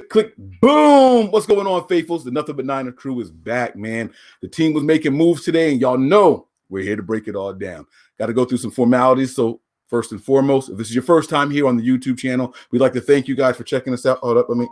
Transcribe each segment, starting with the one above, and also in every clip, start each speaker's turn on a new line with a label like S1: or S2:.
S1: Click, boom. What's going on, faithfuls? The Nothing But Niner crew is back, man. The team was making moves today, and y'all know we're here to break it all down. Got to go through some formalities. So first and foremost, if this is your first time here on the YouTube channel, we'd like to thank you guys for checking us out. Hold up, let me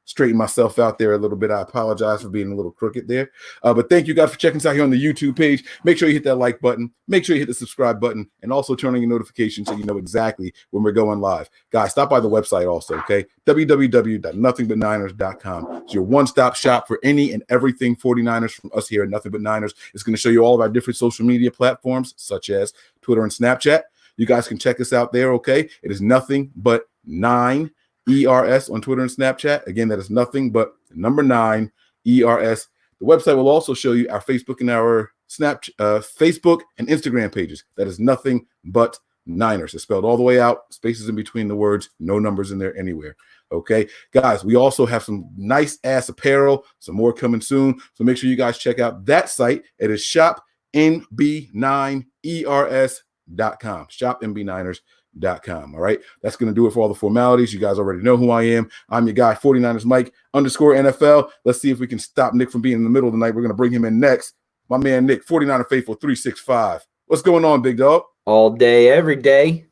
S1: straighten myself out there a little bit. I apologize for being a little crooked there. But thank you guys for checking us out here on the YouTube page. Make sure you hit that like button. Make sure you hit the subscribe button, and also turn on your notifications so you know exactly when we're going live. Guys, stop by the website also, okay? www.nothingbutniners.com. It's your one-stop shop for any and everything 49ers from us here at Nothing But Niners. It's going to show you all of our different social media platforms, such as Twitter and Snapchat. You guys can check us out there, okay? It is Nothing But 9 ERS on Twitter and Snapchat. Again, that is Nothing But number 9 ERS. The website will also show you our Facebook and our Facebook and Instagram pages. That is Nothing But Niners. It's spelled all the way out, spaces in between the words, no numbers in there anywhere. Okay, guys, we also have some nice ass apparel, some more coming soon. So make sure you guys check out that site. It is shopnb9ers.com. Shopnb9ers.com. All right, that's going to do it for all the formalities. You guys already know who I am. I'm your guy, 49ers Mike _NFL. Let's see if we can stop Nick from being in the middle of the night. We're going to bring him in next. My man Nick, 49er Faithful 365. What's going on, big dog?
S2: All day, every day.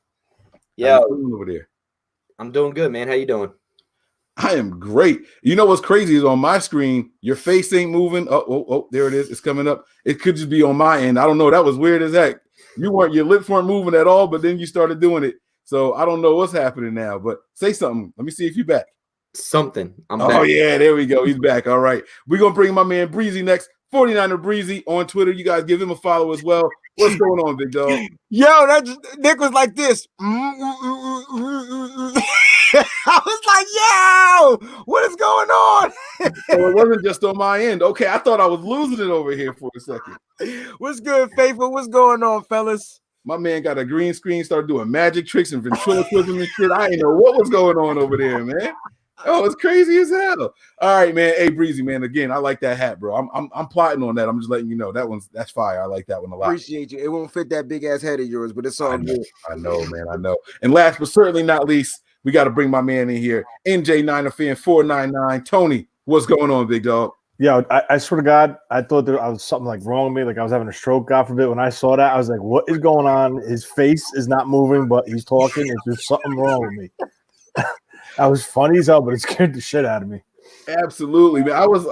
S2: Yeah,
S1: over there.
S2: I'm doing good, man. How you doing?
S1: I am great. You know what's crazy is on my screen, your face ain't moving. Oh, there it is. It's coming up. It could just be on my end. I don't know. That was weird as heck. Your lips weren't moving at all, but then you started doing it. So I don't know what's happening now, but say something. Let me see if you're back.
S2: Something. I'm
S1: back. Oh, yeah, there we go. He's back. All right. We're going to bring my man Breezy next. 49er Breezy on Twitter. You guys give him a follow as well. What's going on, big dog?
S3: Yo, Nick was like this. I was like, yo, what is going on?
S1: So it wasn't just on my end. Okay, I thought I was losing it over here for a second.
S3: What's good, Faithful? What's going on, fellas?
S1: My man got a green screen, started doing magic tricks and ventriloquism and shit. I didn't know what was going on over there, man. Oh, it's crazy as hell. All right, man. Hey, Breezy, man. Again, I like that hat, bro. I'm plotting on that. I'm just letting you know that's fire. I like that one a lot.
S3: Appreciate you. It won't fit that big ass head of yours, but it's all good.
S1: I know, man. I know. And last but certainly not least, we got to bring my man in here. NJ Niner fan 499. Tony, what's going on, big dog?
S4: Yo, I swear to God, I thought there was something like wrong with me. Like I was having a stroke, God forbid. When I saw that, I was like, what is going on? His face is not moving, but he's talking. It's just something wrong with me. I was funny as hell, but it scared the shit out of me.
S1: Absolutely, man. I was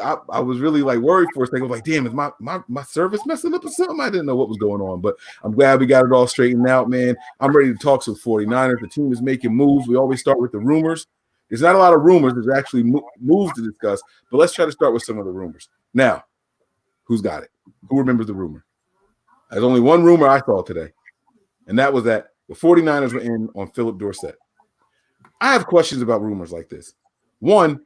S1: really like worried for a second. I was like, damn, is my service messing up or something? I didn't know what was going on, but I'm glad we got it all straightened out, man. I'm ready to talk some 49ers. The team is making moves. We always start with the rumors. There's not a lot of rumors. There's actually moves to discuss, but let's try to start with some of the rumors. Now, who's got it? Who remembers the rumor? There's only one rumor I saw today, and that was that the 49ers were in on Philip Dorsett. I have questions about rumors like this. One,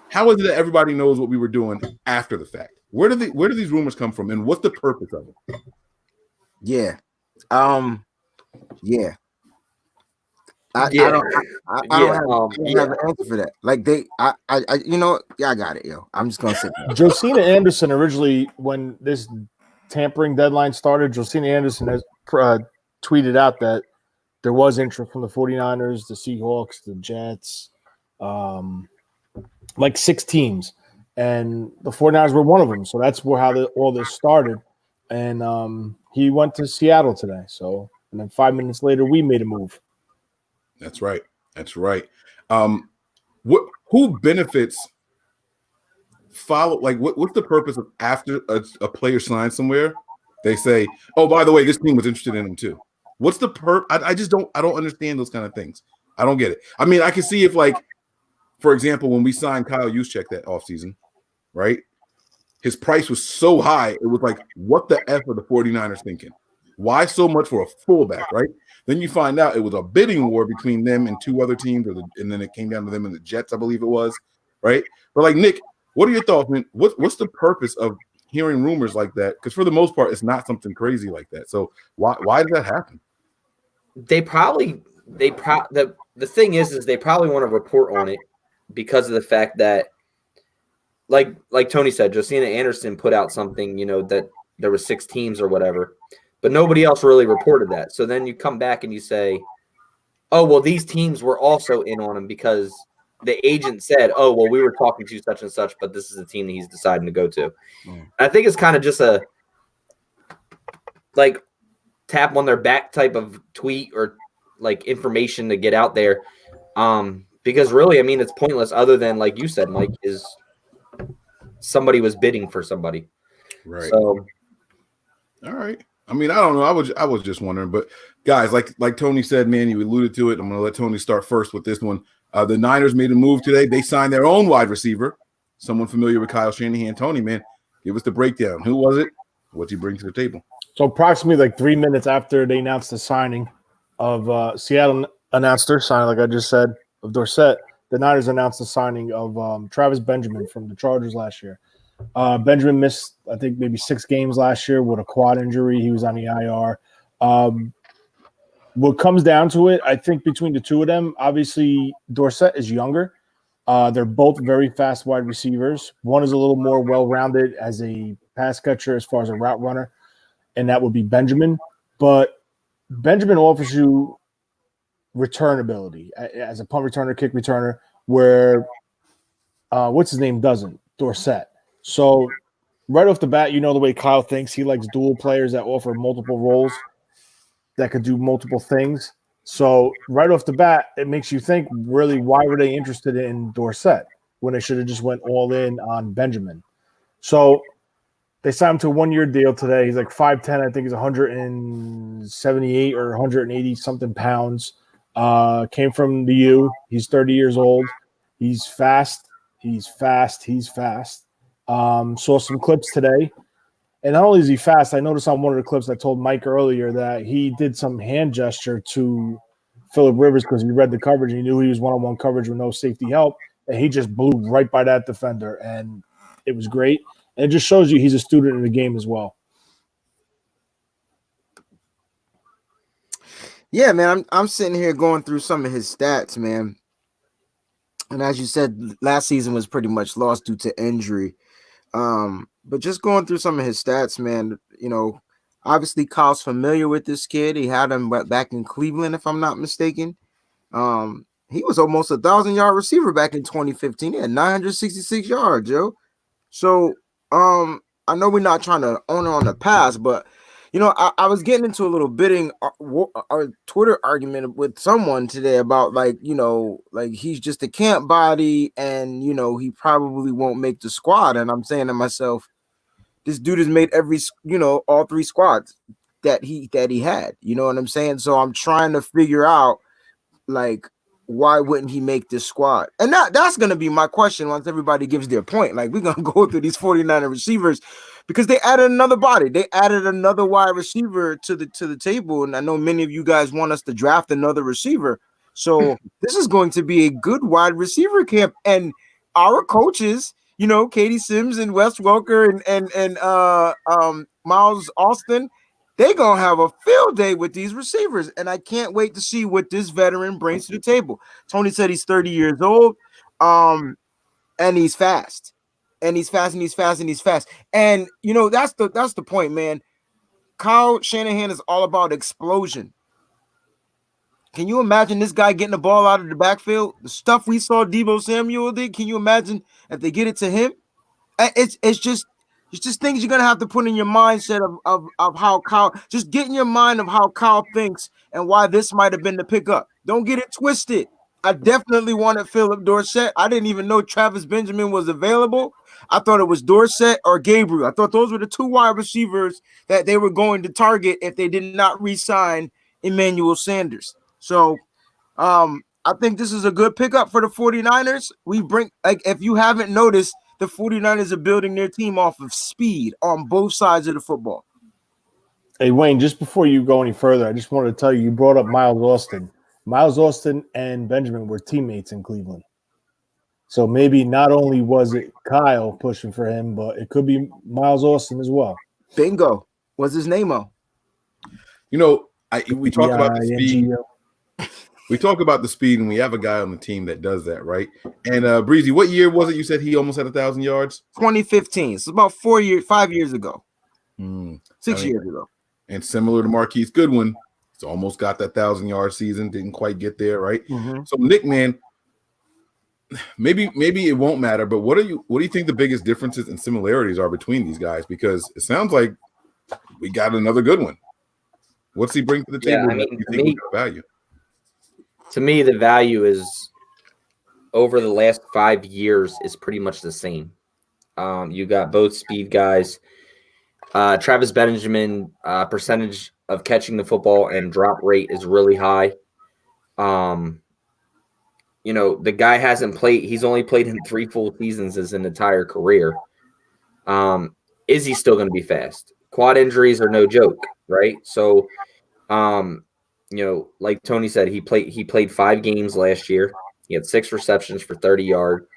S1: how is it that everybody knows what we were doing after the fact? Where do these rumors come from, and what's the purpose of it?
S3: Yeah. I don't have an answer for that. Like I got it, yo. I'm just gonna say
S4: Josina Anderson originally, when this tampering deadline started, Josina Anderson has tweeted out that there was interest from the 49ers, the Seahawks, the Jets, like 6 teams. And the 49ers were one of them. So that's how all this started. And he went to Seattle today. So, and then 5 minutes later, we made a move.
S1: That's right. That's right. Who benefits what's the purpose of after a player signs somewhere, they say, oh, by the way, this team was interested in him too. What's the I don't understand those kind of things. I don't get it. I mean, I can see if, like, for example, when we signed Kyle Juszczyk that offseason, right? His price was so high, it was like, what the F are the 49ers thinking? Why so much for a fullback, right? Then you find out it was a bidding war between them and 2 other teams, and then it came down to them and the Jets, I believe it was, right? But, like, Nick, what are your thoughts, man? What's the purpose of hearing rumors like that? Because for the most part, it's not something crazy like that. So why did that happen?
S2: The thing is they probably want to report on it because of the fact that, like Tony said, Josina Anderson put out something, that there were 6 teams or whatever, but nobody else really reported that. So then you come back and you say, oh, well, these teams were also in on him because the agent said, "Oh, well, we were talking to such and such, but this is the team that he's deciding to go to." I think it's kind of just a like tap on their back type of tweet or like information to get out there. Because really, I mean, it's pointless other than, like you said, Mike, is somebody was bidding for somebody.
S1: Right.
S2: So,
S1: all right. I mean, I don't know. I was just wondering, but guys, like Tony said, man, you alluded to it. I'm going to let Tony start first with this one. The Niners made a move today. They signed their own wide receiver, someone familiar with Kyle Shanahan. Tony, man, give us the breakdown. Who was it? What'd he bring to the table?
S4: So approximately like 3 minutes after they announced the signing of Seattle announced their signing, like I just said, of Dorsett, the Niners announced the signing of Travis Benjamin from the Chargers last year. Benjamin missed, I think, maybe 6 games last year with a quad injury. He was on the IR. What comes down to it, I think between the two of them, obviously Dorsett is younger. They're both very fast wide receivers. One is a little more well-rounded as a pass catcher as far as a route runner, and that would be Benjamin. But Benjamin offers you return ability as a punt returner, kick returner, where what's his name doesn't, Dorsett. So right off the bat, you know the way Kyle thinks. He likes dual players that offer multiple roles that could do multiple things. So right off the bat, it makes you think, really, why were they interested in Dorsett when they should have just went all in on Benjamin? So they signed him to a 1-year deal today. He's like 5'10", I think he's 178 or 180 something pounds. Came from the U. He's 30 years old. He's fast. Saw some clips today. And not only is he fast, I noticed on one of the clips I told Mike earlier that he did some hand gesture to Phillip Rivers because he read the coverage and he knew he was one-on-one coverage with no safety help. And he just blew right by that defender. And it was great. And it just shows you he's a student in the game as well.
S3: Yeah, man, I'm sitting here going through some of his stats, man. And as you said, last season was pretty much lost due to injury. But just going through some of his stats, man, you know, obviously Kyle's familiar with this kid. He had him back in Cleveland, if I'm not mistaken. He was almost 1,000-yard receiver back in 2015. He had 966 yards, yo. So, I know we're not trying to own it on the past, but you know, I was getting into a little bidding Twitter argument with someone today about, like, you know, like he's just a camp body and, you know, he probably won't make the squad. And I'm saying to myself, this dude has made all 3 squads that he had, you know what I'm saying? So I'm trying to figure out, like, why wouldn't he make this squad? And that's going to be my question once everybody gives their point. Like, we're going to go through these 49er receivers because they added another body. They added another wide receiver to the table. And I know many of you guys want us to draft another receiver. So this is going to be a good wide receiver camp. And our coaches, you know, Katie Sims and Wes Welker and Miles Austin, they're going to have a field day with these receivers, and I can't wait to see what this veteran brings to the table. Tony said he's 30 years old, and he's fast. And, you know, that's the point, man. Kyle Shanahan is all about explosion. Can you imagine this guy getting the ball out of the backfield? The stuff we saw Deebo Samuel did, can you imagine if they get it to him? It's just things you're gonna have to put in your mindset of how Kyle, just get in your mind of how Kyle thinks and why this might have been the pickup. Don't get it twisted. I definitely wanted Phillip Dorsett. I didn't even know Travis Benjamin was available. I thought it was Dorsett or Gabriel. I thought those were the 2 wide receivers that they were going to target if they did not re-sign Emmanuel Sanders. So I think this is a good pickup for the 49ers. We bring, like, if you haven't noticed, the 49ers are building their team off of speed on both sides of the football.
S4: Hey, Wayne, just before you go any further, I just wanted to tell you, you brought up Miles Austin. Miles Austin and Benjamin were teammates in Cleveland. So maybe not only was it Kyle pushing for him, but it could be Miles Austin as well.
S3: Bingo. What's his name-o?
S1: You know, we talk about the speed. We talk about the speed, and we have a guy on the team that does that, right? And Breezy, what year was it you said he almost had 1,000 yards?
S3: 2015. So about 5 years ago. 6 years ago.
S1: And similar to Marquise Goodwin, he's almost got that 1,000-yard season, didn't quite get there, right?
S3: Mm-hmm.
S1: So Nick, man, maybe it won't matter, but what do you think the biggest differences and similarities are between these guys? Because it sounds like we got another good one. What's he bring to the table
S2: I mean,
S1: that you think we got value?
S2: To me, the value is over the last 5 years is pretty much the same. You got both speed guys. Travis Benjamin, percentage of catching the football and drop rate is really high. The guy hasn't played. He's only played in 3 full seasons his entire career. Is he still going to be fast? Quad injuries are no joke, right? So, like Tony said, he played 5 games last year. He had 6 receptions for 30 yards.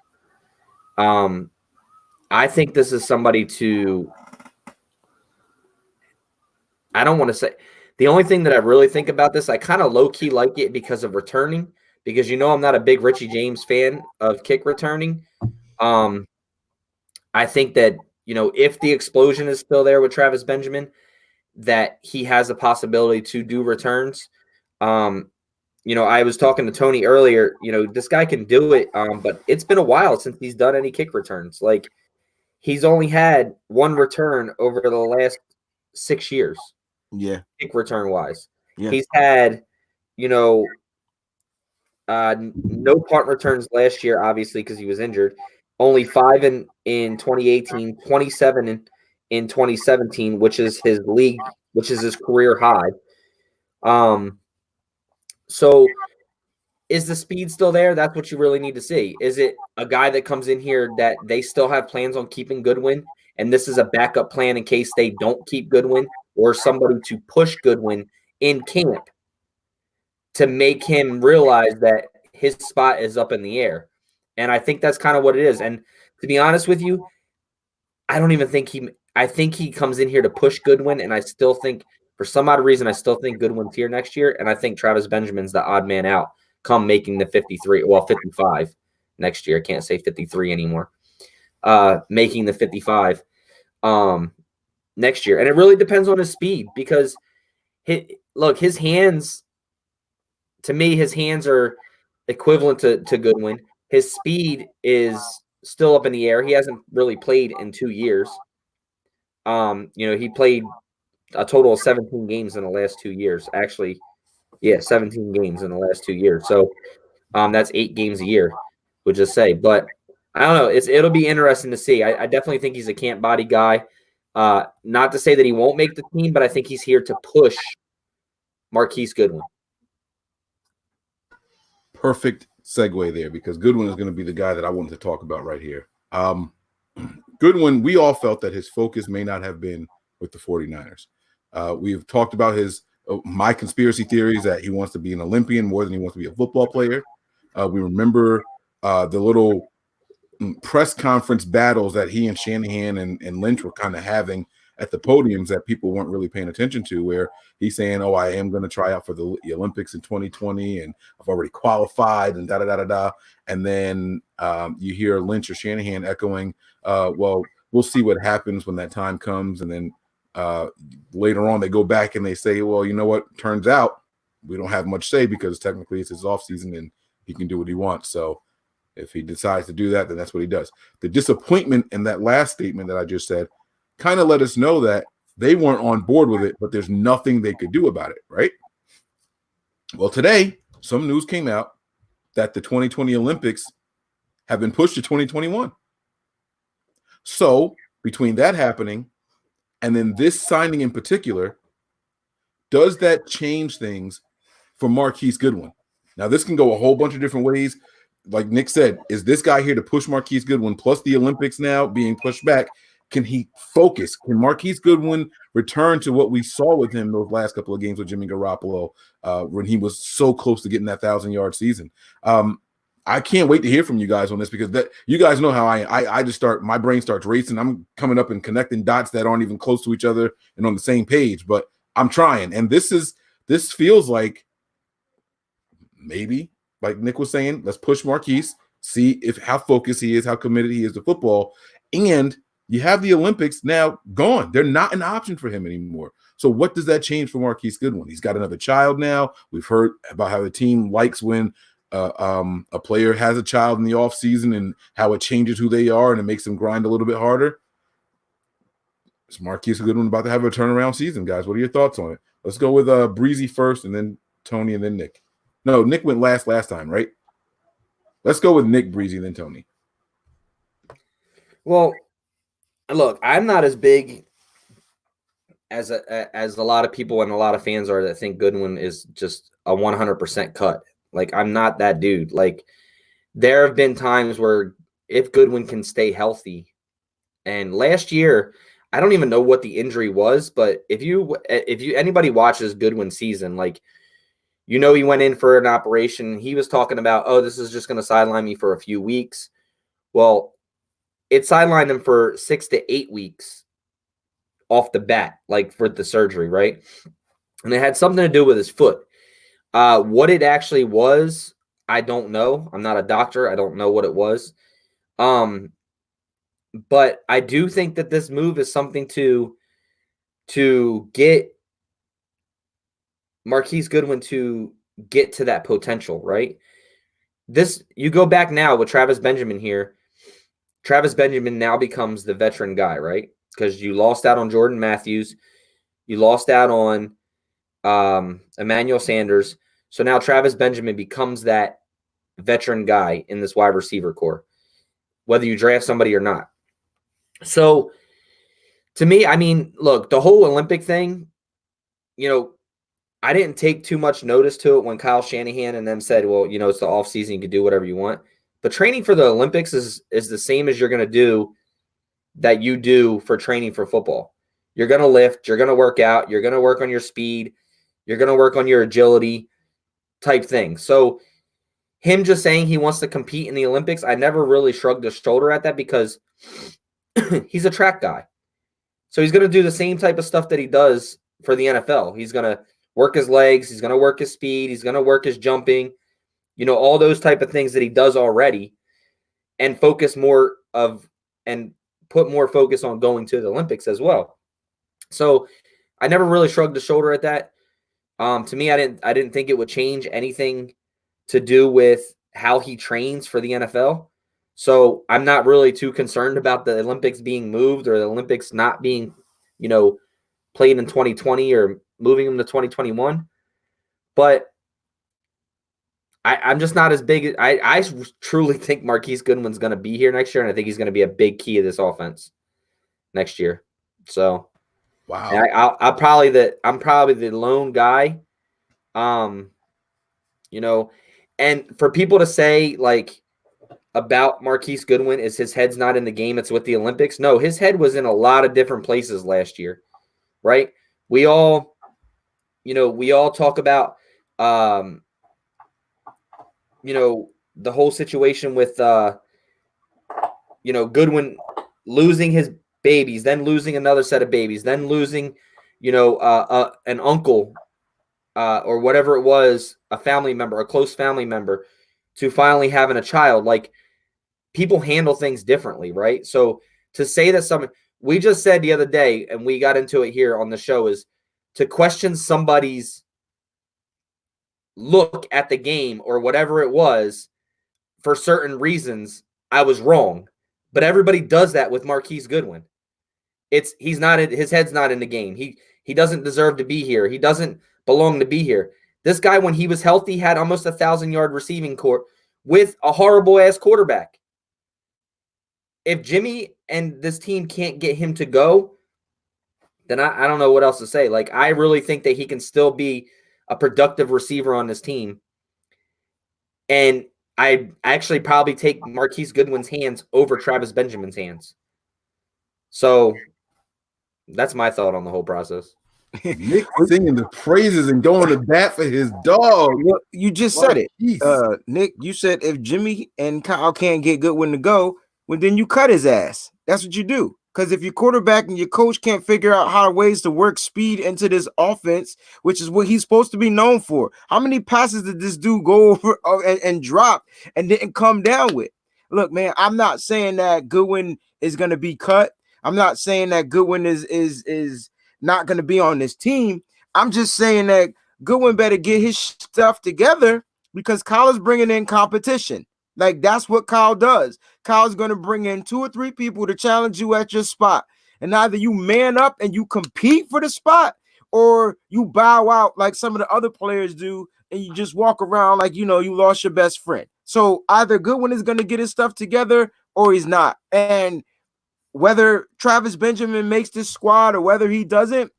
S2: I think this is somebody to – I don't want to say – the only thing that I really think about this, I kind of low-key like it because of returning, because I'm not a big Richie James fan of kick returning. I think that, if the explosion is still there with Travis Benjamin, that he has a possibility to do returns. I was talking to Tony earlier, this guy can do it, but it's been a while since he's done any kick returns. Like, he's only had 1 return over the last 6 years.
S3: Yeah.
S2: Kick return wise.
S3: Yeah.
S2: He's had, no punt returns last year, obviously, because he was injured. Only 5 in 2018, 27 in 2017, which is his career high. So is the speed still there? That's what you really need to see. Is it a guy that comes in here that they still have plans on keeping Goodwin, and this is a backup plan in case they don't keep Goodwin, or somebody to push Goodwin in camp to make him realize that his spot is up in the air? And I think that's kind of what it is. And to be honest with you, I don't even think I think he comes in here to push Goodwin, and I still think, for some odd reason, I still think Goodwin's here next year, and I think Travis Benjamin's the odd man out come making the 55 next year. I can't say 53 anymore. Making the 55 next year. And it really depends on his speed, because his hands, to me, his hands are equivalent to Goodwin. His speed is still up in the air. He hasn't really played in 2 years. He played a total of 17 games in the last 2 years. Actually, 17 games in the last 2 years. So that's 8 games a year, would just say. But I don't know. It'll be interesting to see. I definitely think he's a camp body guy. Not to say that he won't make the team, but I think he's here to push Marquise Goodwin.
S1: Perfect segue there, because Goodwin is going to be the guy that I wanted to talk about right here. Goodwin, we all felt that his focus may not have been with the 49ers. We've talked about my conspiracy theories that he wants to be an Olympian more than he wants to be a football player. We remember the little press conference battles that he and Shanahan and Lynch were kind of having at the podiums that people weren't really paying attention to, where he's saying, "Oh, I am going to try out for the Olympics in 2020, and I've already qualified," and da-da-da-da-da. And then you hear Lynch or Shanahan echoing, "Well, we'll see what happens when that time comes." And then later on, they go back and they say, "Well, you know what? Turns out we don't have much say, because technically it's his offseason and he can do what he wants. So if he decides to do that, then that's what he does." The disappointment in that last statement that I just said kind of let us know that they weren't on board with it, but there's nothing they could do about it, right? Well, today, some news came out that the 2020 Olympics have been pushed to 2021. So between that happening and then this signing in particular, does that change things for Marquise Goodwin? Now, this can go a whole bunch of different ways. Like Nick said, is this guy here to push Marquise Goodwin, plus the Olympics now being pushed back? Can he focus? Can Marquise Goodwin return to what we saw with him those last couple of games with Jimmy Garoppolo when he was so close to getting that 1,000-yard season? I can't wait to hear from you guys on this, because you guys know how I just my brain starts racing. I'm coming up and connecting dots that aren't even close to each other and on the same page, but I'm trying. And this feels like, maybe, like Nick was saying, let's push Marquise, see how focused he is, how committed he is to football. And you have the Olympics now gone. They're not an option for him anymore. So what does that change for Marquise Goodwin? He's got another child now. We've heard about how the team likes when a player has a child in the off season and how it changes who they are and it makes them grind a little bit harder. It's Marquise Goodwin about to have a turnaround season, guys. What are your thoughts on it? Let's go with Breezy first, and then Tony, and then Nick. No, Nick went last time, right? Let's go with Nick, Breezy, and then Tony.
S2: Well, look, I'm not as big as a lot of people and a lot of fans are that think Goodwin is just a 100% cut. Like, I'm not that dude. Like, there have been times where if Goodwin can stay healthy, and last year, I don't even know what the injury was, but if anybody watches Goodwin's season, like, he went in for an operation. He was talking about, oh, this is just going to sideline me for a few weeks. Well, it sidelined him for 6 to 8 weeks off the bat, like for the surgery, right? And it had something to do with his foot. What it actually was, I don't know. I'm not a doctor. I don't know what it was. But I do think that this move is something to get Marquise Goodwin to get to that potential, right? You go back now with Travis Benjamin here. Travis Benjamin now becomes the veteran guy, right? Because you lost out on Jordan Matthews. You lost out on Emmanuel Sanders. So now Travis Benjamin becomes that veteran guy in this wide receiver core, whether you draft somebody or not. So to me, I mean, look, the whole Olympic thing, I didn't take too much notice to it when Kyle Shanahan and them said, well, it's the offseason, you can do whatever you want. But training for the Olympics is the same as you're going to do that you do for training for football. You're going to lift, you're going to work out, you're going to work on your speed, you're going to work on your agility type thing. So him just saying he wants to compete in the Olympics, I never really shrugged a shoulder at that because he's a track guy. So he's going to do the same type of stuff that he does for the NFL. He's going to work his legs, he's going to work his speed, he's going to work his jumping, all those type of things that he does already, and put more focus on going to the Olympics as well. So I never really shrugged a shoulder at that. To me, I didn't think it would change anything to do with how he trains for the NFL. So I'm not really too concerned about the Olympics being moved or the Olympics not being, played in 2020 or moving them to 2021. But I'm just not as big. I truly think Marquise Goodwin's going to be here next year, and I think he's going to be a big key of this offense next year. So,
S1: wow,
S2: I'm probably the lone guy. And for people to say like about Marquise Goodwin is his head's not in the game, it's with the Olympics. No, his head was in a lot of different places last year, right? We all talk about the whole situation with, Goodwin losing his babies, then losing another set of babies, then losing, an uncle or whatever it was, a family member, a close family member, to finally having a child. Like, people handle things differently, right? So to say that we just said the other day, and we got into it here on the show, is to question somebody's look at the game or whatever it was for certain reasons, I was wrong. But everybody does that with Marquise Goodwin. His head's not in the game. He doesn't deserve to be here. He doesn't belong to be here. This guy, when he was healthy, had almost 1,000-yard receiving corps with a horrible ass quarterback. If Jimmy and this team can't get him to go, then I don't know what else to say. Like, I really think that he can still be a productive receiver on this team. And I actually probably take Marquise Goodwin's hands over Travis Benjamin's hands. So that's my thought on the whole process.
S1: Nick singing the praises and going to bat for his dog.
S3: Well, you just said it. Nick, you said if Jimmy and Kyle can't get Goodwin to go, well, then you cut his ass. That's what you do. Because if your quarterback and your coach can't figure out how ways to work speed into this offense, which is what he's supposed to be known for. How many passes did this dude go over and drop and didn't come down with? Look, man, I'm not saying that Goodwin is going to be cut. I'm not saying that Goodwin is not going to be on this team. I'm just saying that Goodwin better get his stuff together because Kyle is bringing in competition. Like, that's what Kyle does. Kyle's going to bring in 2 or 3 people to challenge you at your spot. And either you man up and you compete for the spot, or you bow out like some of the other players do, and you just walk around like, you lost your best friend. So either Goodwin is going to get his stuff together or he's not. And whether Travis Benjamin makes this squad or whether he doesn't,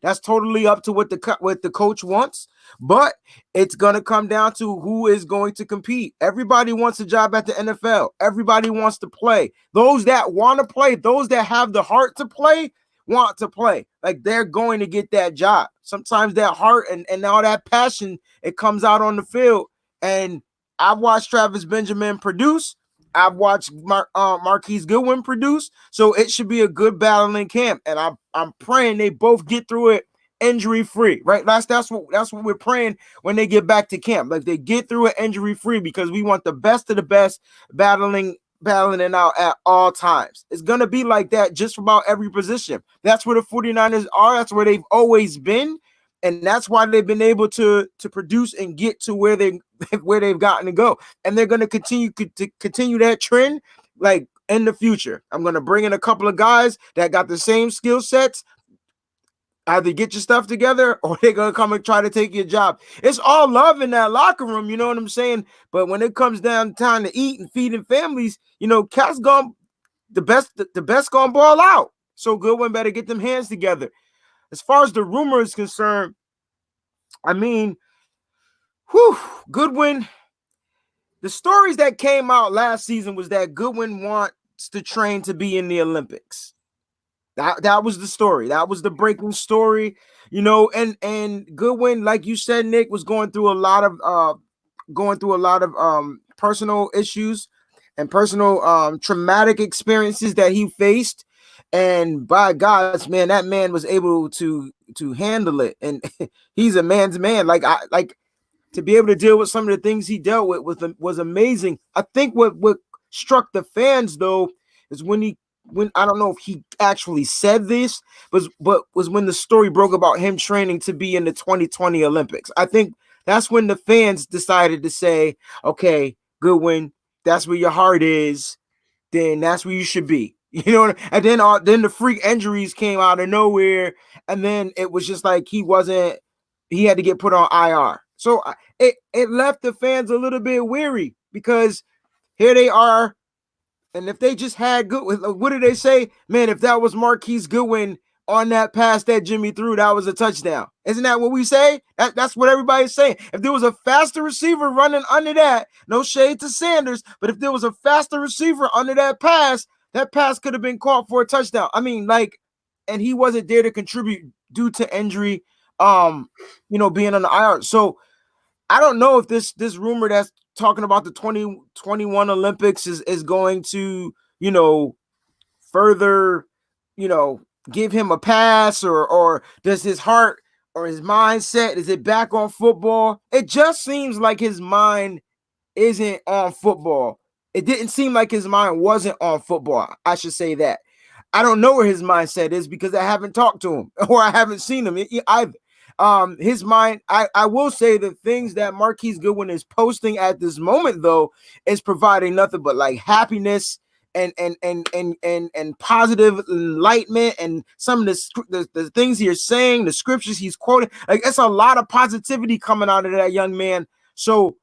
S3: that's totally up to what the coach wants. But it's going to come down to who is going to compete. Everybody wants a job at the NFL. Everybody wants to play. Those that want to play, those that have the heart to play, want to play. Like, they're going to get that job. Sometimes that heart and all that passion, it comes out on the field. And I've watched Travis Benjamin produce. I've watched Marquise Goodwin produce, so it should be a good battling camp, and I'm praying they both get through it injury free. Right? That's what we're praying when they get back to camp. Like, they get through it injury free, because we want the best of the best battling it out at all times. It's gonna be like that just about every position. That's where the 49ers are. That's where they've always been. And that's why they've been able to produce and get to where they've gotten to go. And they're going to continue that trend, like, in the future. I'm going to bring in a couple of guys that got the same skill sets. Either get your stuff together or they're going to come and try to take your job. It's all love in that locker room, you know what I'm saying? But when it comes down to time to eat and feeding families, Cat's gone, the best going to ball out. So Goodwin better get them hands together. As far as the rumor is concerned, I mean, Goodwin, the stories that came out last season was that Goodwin wants to train to be in the Olympics. That was the story. That was the breaking story, and Goodwin, like you said, Nick, was going through a lot of personal issues and personal traumatic experiences that he faced. And by God, man, that man was able to handle it, and he's a man's man. Like to be able to deal with some of the things he dealt with was amazing. I think what struck the fans though is when I don't know if he actually said this, but was when the story broke about him training to be in the 2020 Olympics. I think that's when the fans decided to say, okay, Goodwin, that's where your heart is, then that's where you should be. And then the freak injuries came out of nowhere, and then it was just like he had to get put on IR. So it left the fans a little bit weary, because here they are, and if they just had Goodwin, what did they say? Man, if that was Marquise Goodwin on that pass that Jimmy threw, that was a touchdown. Isn't that what we say? That's what everybody's saying. If there was a faster receiver running under that, no shade to Sanders, but if there was a faster receiver under that pass could have been caught for a touchdown. I mean, and he wasn't there to contribute due to injury, being on the IR. So I don't know if this rumor that's talking about the 2021 Olympics is going to, further, give him a pass, or does his heart or his mindset, is it back on football? It just seems like his mind isn't on football. It didn't seem like his mind wasn't on football. I should say that. I don't know where his mindset is, because I haven't talked to him or I haven't seen him either. His mind, I will say the things that Marquise Goodwin is posting at this moment, though, is providing nothing but like happiness and positive enlightenment, and some of the things he's saying, the scriptures he's quoting, like, it's a lot of positivity coming out of that young man. So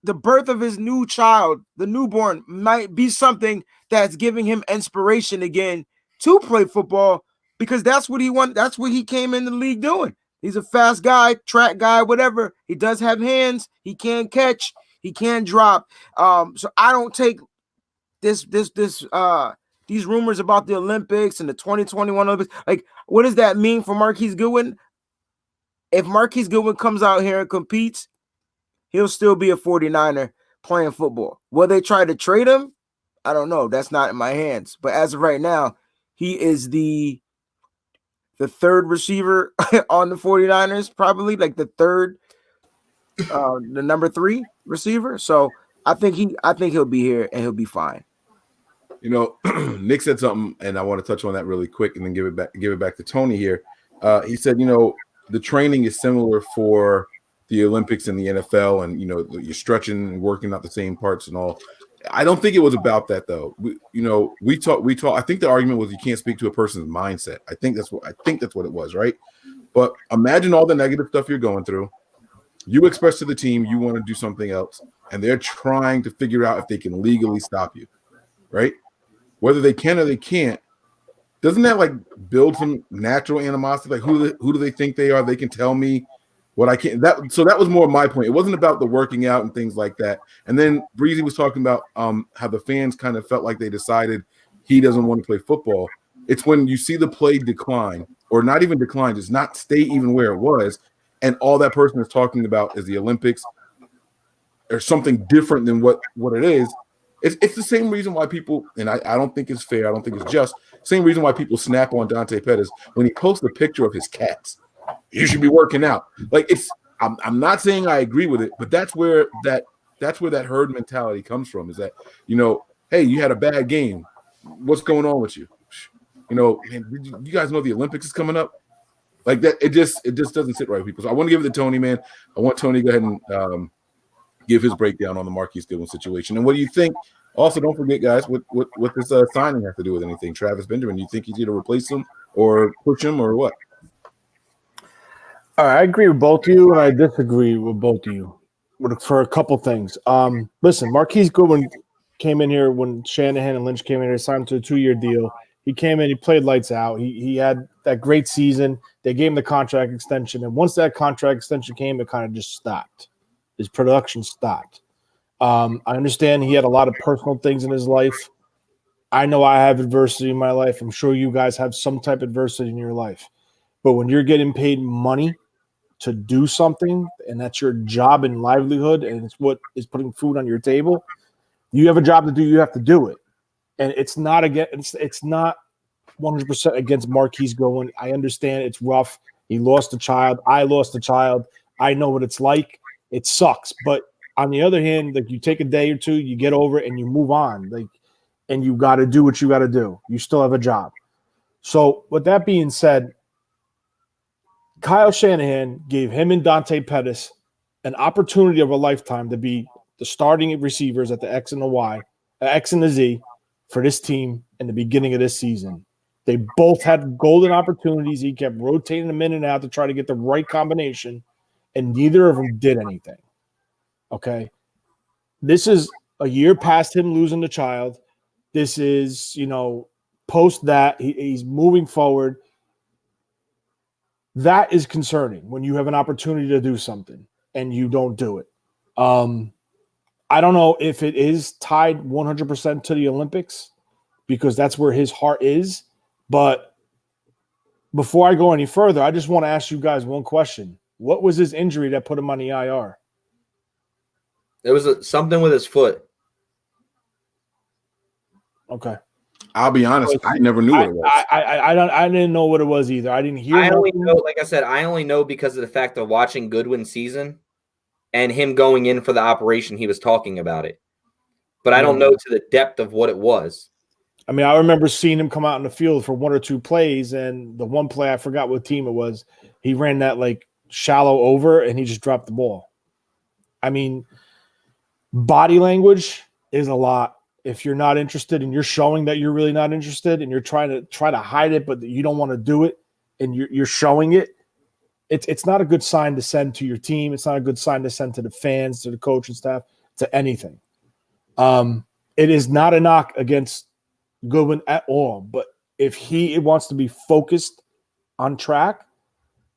S3: the birth of his new child, the newborn, might be something that's giving him inspiration again to play football, because that's what he wants. That's what he came in the league doing. He's a fast guy, track guy, whatever. He does have hands. He can catch. He can drop. So I don't take these rumors about the Olympics and the 2021 Olympics. Like, what does that mean for Marquise Goodwin? If Marquise Goodwin comes out here and competes, he'll still be a 49er playing football. Will they try to trade him? I don't know. That's not in my hands. But as of right now, he is the third receiver on the 49ers, probably like the third, the number 3 receiver. So I think he'll be here and he'll be fine.
S1: Nick said something, and I want to touch on that really quick, and then give it back to Tony here. He said, the training is similar for the Olympics and the NFL, and you're stretching and working out the same parts and all. I don't think it was about that though. We talk. I think the argument was you can't speak to a person's mindset. I think that's what it was, right? But imagine all the negative stuff you're going through. You express to the team you want to do something else, and they're trying to figure out if they can legally stop you, right? Whether they can or they can't. Doesn't that like build some natural animosity? Like who do they think they are? They can tell me what I can't. So that was more my point. It wasn't about the working out and things like that. And then Breezy was talking about how the fans kind of felt like they decided he doesn't want to play football. It's when you see the play decline, or not even decline, just not stay even where it was, and all that person is talking about is the Olympics or something different than what it is. It's the same reason why people, and I don't think it's fair, I don't think it's just, same reason why people snap on Dante Pettis when he posts a picture of his cats. You should be working out. Like I'm not saying I agree with it, but that's where that herd mentality comes from, is that, hey, you had a bad game. What's going on with you? Man, you guys know the Olympics is coming up? Like that, it just doesn't sit right with people. So I want to give it to Tony, man. I want Tony to go ahead and give his breakdown on the Marquise Goodwin situation. And what do you think? Also, don't forget, guys, what this signing have to do with anything? Travis Benjamin, you think he's going to replace him or push him or what?
S4: All right, I agree with both of you, and I disagree with both of you for a couple things. Listen, Marquise Goodwin came in here when Shanahan and Lynch came in here, signed to a 2-year deal. He came in, he played lights out. He had that great season. They gave him the contract extension, and once that contract extension came, it kind of just stopped. His production stopped. I understand he had a lot of personal things in his life. I know I have adversity in my life. I'm sure you guys have some type of adversity in your life. But when you're getting paid money to do something, and that's your job and livelihood, and it's what is putting food on your table, you have a job to do. You have to do it, and it's not 100% against Marquise Goodwin. I understand it's rough. He lost a child. I lost a child. I know what it's like. It sucks, but on the other hand, like, you take a day or two, you get over it, and you move on. Like, and you got to do what you got to do. You still have a job. So, with that being said, Kyle Shanahan gave him and Dante Pettis an opportunity of a lifetime to be the starting receivers at the X and the Y, X and the Z for this team in the beginning of this season. They both had golden opportunities. He kept rotating them in and out to try to get the right combination, and neither of them did anything. Okay? This is a year past him losing the child. This is, post that. He's moving forward. That is concerning when you have an opportunity to do something and you don't do it. I don't know if it is tied 100% to the Olympics because that's where his heart is. But before I go any further, I just want to ask you guys one question. What was his injury that put him on the IR?
S2: It was something with his foot.
S4: Okay.
S1: I'll be honest, I never knew what it was.
S4: I didn't know what it was either. I didn't hear.
S2: I only know because of the fact of watching Goodwin's season and him going in for the operation. He was talking about it, but I don't know to the depth of what it was.
S4: I mean, I remember seeing him come out in the field for one or two plays, and the one play, I forgot what team it was, he ran that like shallow over and he just dropped the ball. I mean, body language is a lot. If you're not interested and you're showing that you're really not interested and you're trying to hide it, but you don't want to do it and you're showing it, it's not a good sign to send to your team. It's not a good sign to send to the fans, to the coach and staff, to anything. It is not a knock against Goodwin at all, but if he wants to be focused on track,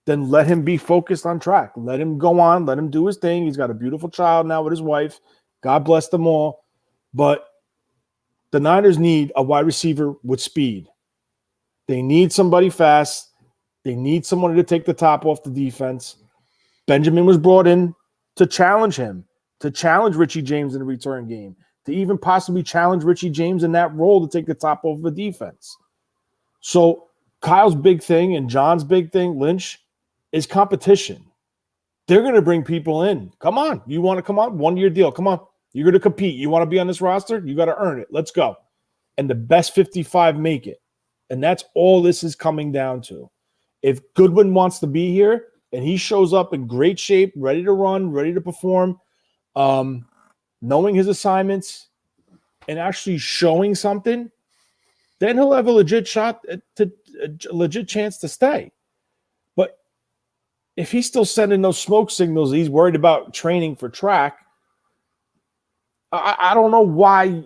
S4: then let him be focused on track. Let him go on. Let him do his thing. He's got a beautiful child now with his wife. God bless them all. But the Niners need a wide receiver with speed. They need somebody fast. They need someone to take the top off the defense. Benjamin was brought in to challenge him, to challenge Richie James in the return game, to even possibly challenge Richie James in that role to take the top off the defense. So Kyle's big thing and John's big thing, Lynch, is competition. They're going to bring people in. Come on. You want to come on? 1-year deal. Come on. You're going to compete. You want to be on this roster? You got to earn it. Let's go. And the best 55 make it. And that's all this is coming down to. If Goodwin wants to be here, and he shows up in great shape, ready to run, ready to perform, knowing his assignments and actually showing something, then he'll have a legit legit chance to stay. But if he's still sending those smoke signals, he's worried about training for track. I don't know why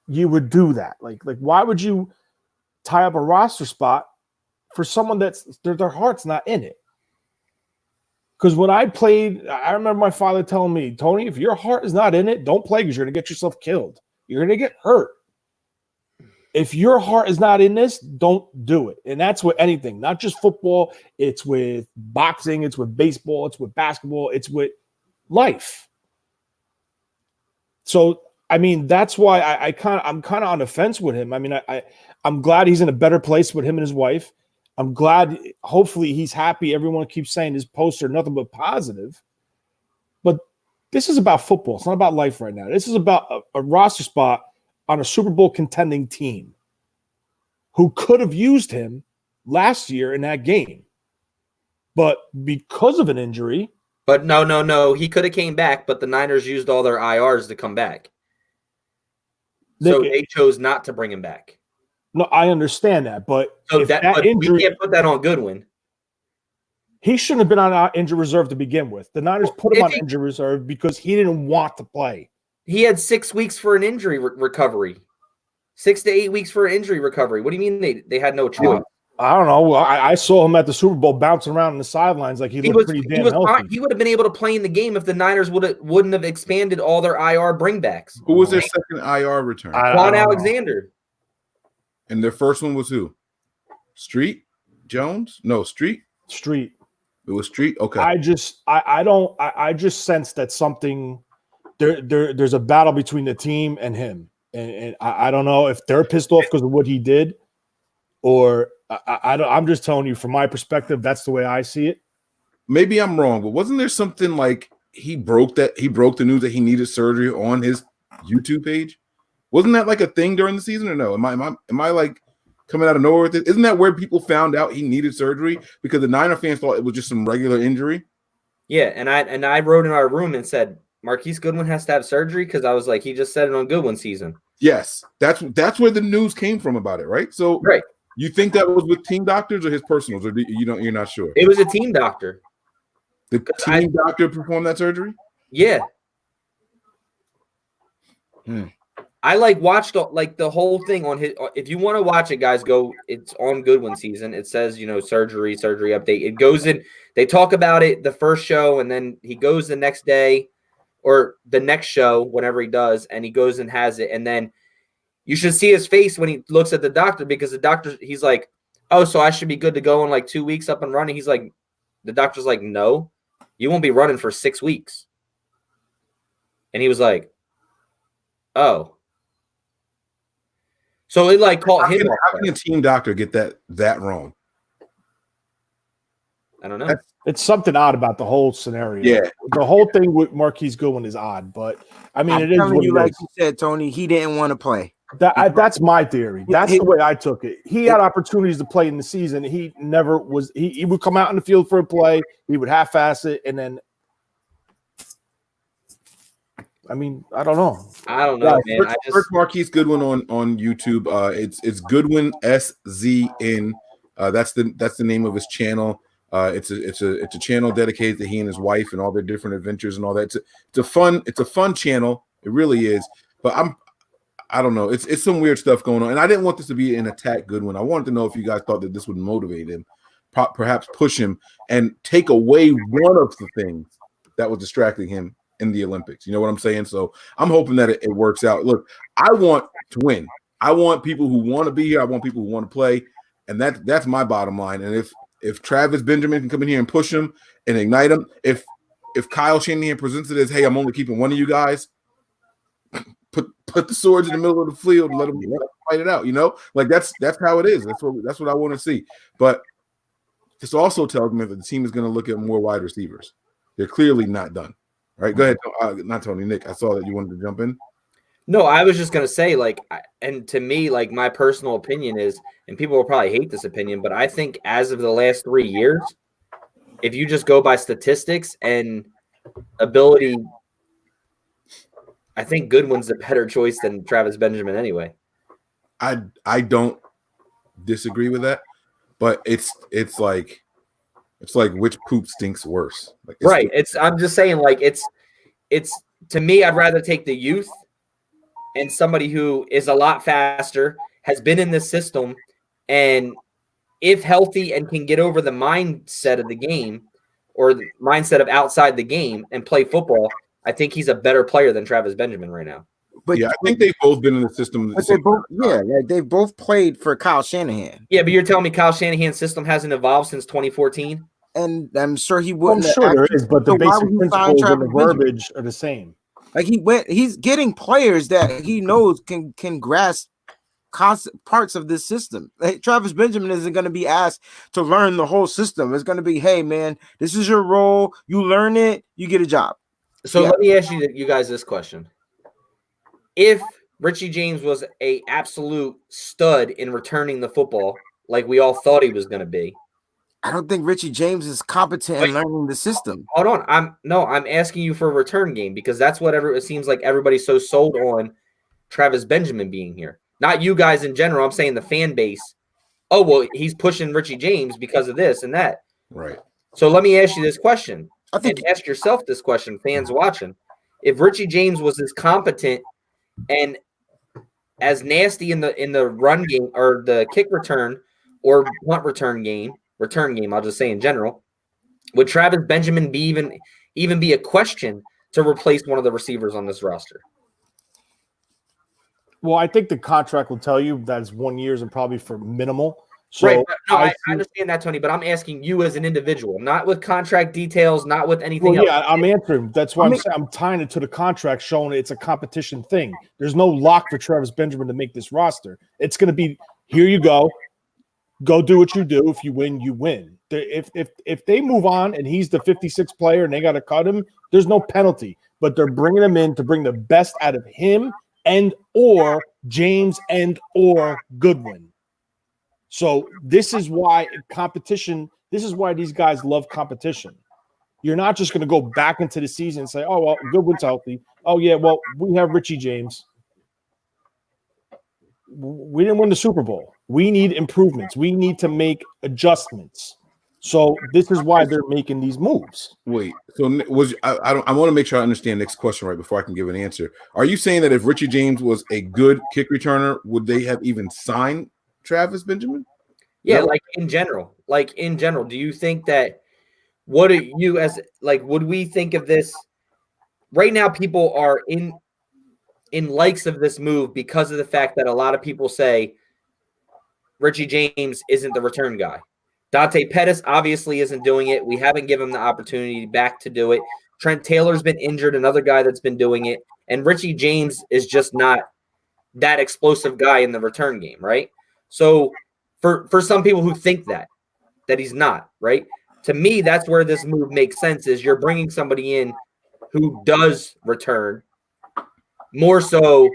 S4: you would do that. Like why would you tie up a roster spot for someone that's their heart's not in it? Because when I played, I remember my father telling me, Tony, if your heart is not in it, don't play because you're going to get yourself killed. You're going to get hurt. If your heart is not in this, don't do it. And that's with anything, not just football. It's with boxing. It's with baseball. It's with basketball. It's with life. So, I mean, that's why I'm kind of on the fence with him. I mean, I'm glad he's in a better place with him and his wife. I'm glad, hopefully he's happy. Everyone keeps saying his posts are nothing but positive. But this is about football. It's not about life right now. This is about a roster spot on a Super Bowl contending team who could have used him last year in that game. But because of an injury.
S2: But no. He could have came back, but the Niners used all their IRs to come back. So they chose not to bring him back.
S4: No, I understand that. But
S2: so
S4: that injury,
S2: we can't put that on Goodwin.
S4: He shouldn't have been on injury reserve to begin with. The Niners put him on injury reserve because he didn't want to play.
S2: He had 6 weeks for an injury recovery. 6 to 8 weeks for an injury recovery. What do you mean they had no choice?
S4: I don't know. I saw him at the Super Bowl bouncing around on the sidelines like he looked pretty damn healthy.
S2: He would have been able to play in the game if the Niners wouldn't have expanded all their IR bringbacks.
S1: Who was their second IR return?
S2: Quan Alexander.
S1: And their first one was who? Street? Jones? No, Street?
S4: Street.
S1: It was Street? Okay.
S4: I just sense that something there's a battle between the team and him. And I don't know if they're pissed off because of what he did, or I'm just telling you from my perspective, that's the way I see it.
S1: Maybe I'm wrong, but wasn't there something like he broke the news that he needed surgery on his YouTube page? Wasn't that like a thing during the season or no? Am I like coming out of nowhere with it? Isn't that where people found out he needed surgery because the Niner fans thought it was just some regular injury?
S2: Yeah, and I wrote in our room and said Marquise Goodwin has to have surgery because I was like, he just said it on Goodwin season.
S1: Yes, that's where the news came from about it, right? So
S2: right.
S1: You think that was with team doctors or his personals, or you're not sure?
S2: It was a team doctor.
S1: The team doctor performed that surgery?
S2: Yeah. I watched the whole thing on his. If you want to watch it, guys, go. It's on Goodwin season. It says surgery update. It goes in. They talk about it the first show, and then he goes the next day, or the next show whenever he does, and he goes and has it, and then you should see his face when he looks at the doctor because the doctor he's like, oh, so I should be good to go in like 2 weeks up and running. He's like, the doctor's like, no, you won't be running for 6 weeks, and he was like, oh. So it caught him.
S1: How can a team doctor get that wrong?
S2: I don't know.
S4: It's something odd about the whole scenario.
S1: Yeah,
S4: the whole thing with Marquise Goodwin is odd, but I mean, it is what
S3: you
S4: like
S3: you said, Tony. He didn't want to play.
S4: That's my theory. That's the way I took it. He had opportunities to play in the season. He never was. He would come out in the field for a play. He would half-ass it, and then. I mean, I don't know.
S2: Man.
S1: Search Marquise Goodwin on YouTube. It's Goodwin SZN. That's the name of his channel. It's a channel dedicated to he and his wife and all their different adventures and all that. It's a fun channel. It really is. But I don't know. It's some weird stuff going on. And I didn't want this to be an attack Goodwin. I wanted to know if you guys thought that this would motivate him, perhaps push him and take away one of the things that was distracting him in the Olympics. You know what I'm saying? So I'm hoping that it works out. Look, I want to win. I want people who want to be here. I want people who want to play. And that's my bottom line. And if Travis Benjamin can come in here and push him and ignite him, if Kyle Shanahan presents it as, hey, I'm only keeping one of you guys, put the swords in the middle of the field and let them fight it out. That's how it is. That's what I want to see. But this also tells me that the team is going to look at more wide receivers. They're clearly not done. All right, go ahead. Not Tony, Nick. I saw that you wanted to jump in.
S2: No, I was just going to say, and to me, my personal opinion is, and people will probably hate this opinion, but I think as of the last 3 years, if you just go by statistics and ability, I think Goodwin's a better choice than Travis Benjamin anyway.
S1: I don't disagree with that, but it's like which poop stinks worse. Like
S2: Right. I'm just saying, like, it's to me, I'd rather take the youth and somebody who is a lot faster, has been in this system, and if healthy and can get over the mindset of the game or the mindset of outside the game and play football, I think he's a better player than Travis Benjamin right now.
S3: But
S1: yeah, I think they've both been in the system.
S3: But they've both played for Kyle Shanahan.
S2: Yeah, but you're telling me Kyle Shanahan's system hasn't evolved since 2014?
S3: And I'm sure he
S4: Well,
S3: wouldn't.
S4: I'm sure there is, but the basic principles and the
S3: Benjamin?
S4: verbiage are the same.
S3: Like he's getting players that he knows can grasp parts of this system. Like, Travis Benjamin isn't going to be asked to learn the whole system. It's going to be, hey man, this is your role. You learn it, you get a job.
S2: So let me ask you guys this question: if Richie James was a absolute stud in returning the football, like we all thought he was going to be,
S3: I don't think Richie James is competent in learning the system.
S2: Hold on, I'm asking you for a return game because that's what it seems like everybody's so sold on Travis Benjamin being here. Not you guys in general. I'm saying the fan base. Oh well, he's pushing Richie James because of this and that.
S1: Right.
S2: So let me ask you this question.
S3: I think
S2: ask yourself this question, fans watching. If Richie James was as competent and as nasty in the run game or the kick return or punt return game, I'll just say in general, would Travis Benjamin be even be a question to replace one of the receivers on this roster?
S4: Well, I think the contract will tell you that it's 1 year and probably for minimal. So
S2: right. No, I understand that, Tony, but I'm asking you as an individual, not with contract details, not with anything else.
S4: Yeah, I'm answering. That's why I'm tying it to the contract, showing it's a competition thing. There's no lock for Travis Benjamin to make this roster. It's going to be, here you go. Go do what you do. If you win, you win. If they move on and he's the 56th player and they got to cut him, there's no penalty. But they're bringing him in to bring the best out of him and or James and or Goodwin. So this is why competition, this is why these guys love competition. You're not just going to go back into the season and say, oh, well, Goodwin's healthy. Oh, yeah, well, we have Richie James. We didn't win the Super Bowl. We need improvements. We need to make adjustments. So this is why they're making these moves.
S1: Wait, so I want to make sure I understand Nick's question right before I can give an answer. Are you saying that if Richie James was a good kick returner, would they have even signed Travis Benjamin?
S2: Yeah, like in general, do you think that would we think of this right now? People are in likes of this move because of the fact that a lot of people say Richie James isn't the return guy. Dante Pettis obviously isn't doing it. We haven't given him the opportunity back to do it. Trent Taylor's been injured, another guy that's been doing it. And Richie James is just not that explosive guy in the return game, right? So for some people who think that he's not, right? To me, that's where this move makes sense is you're bringing somebody in who does return more so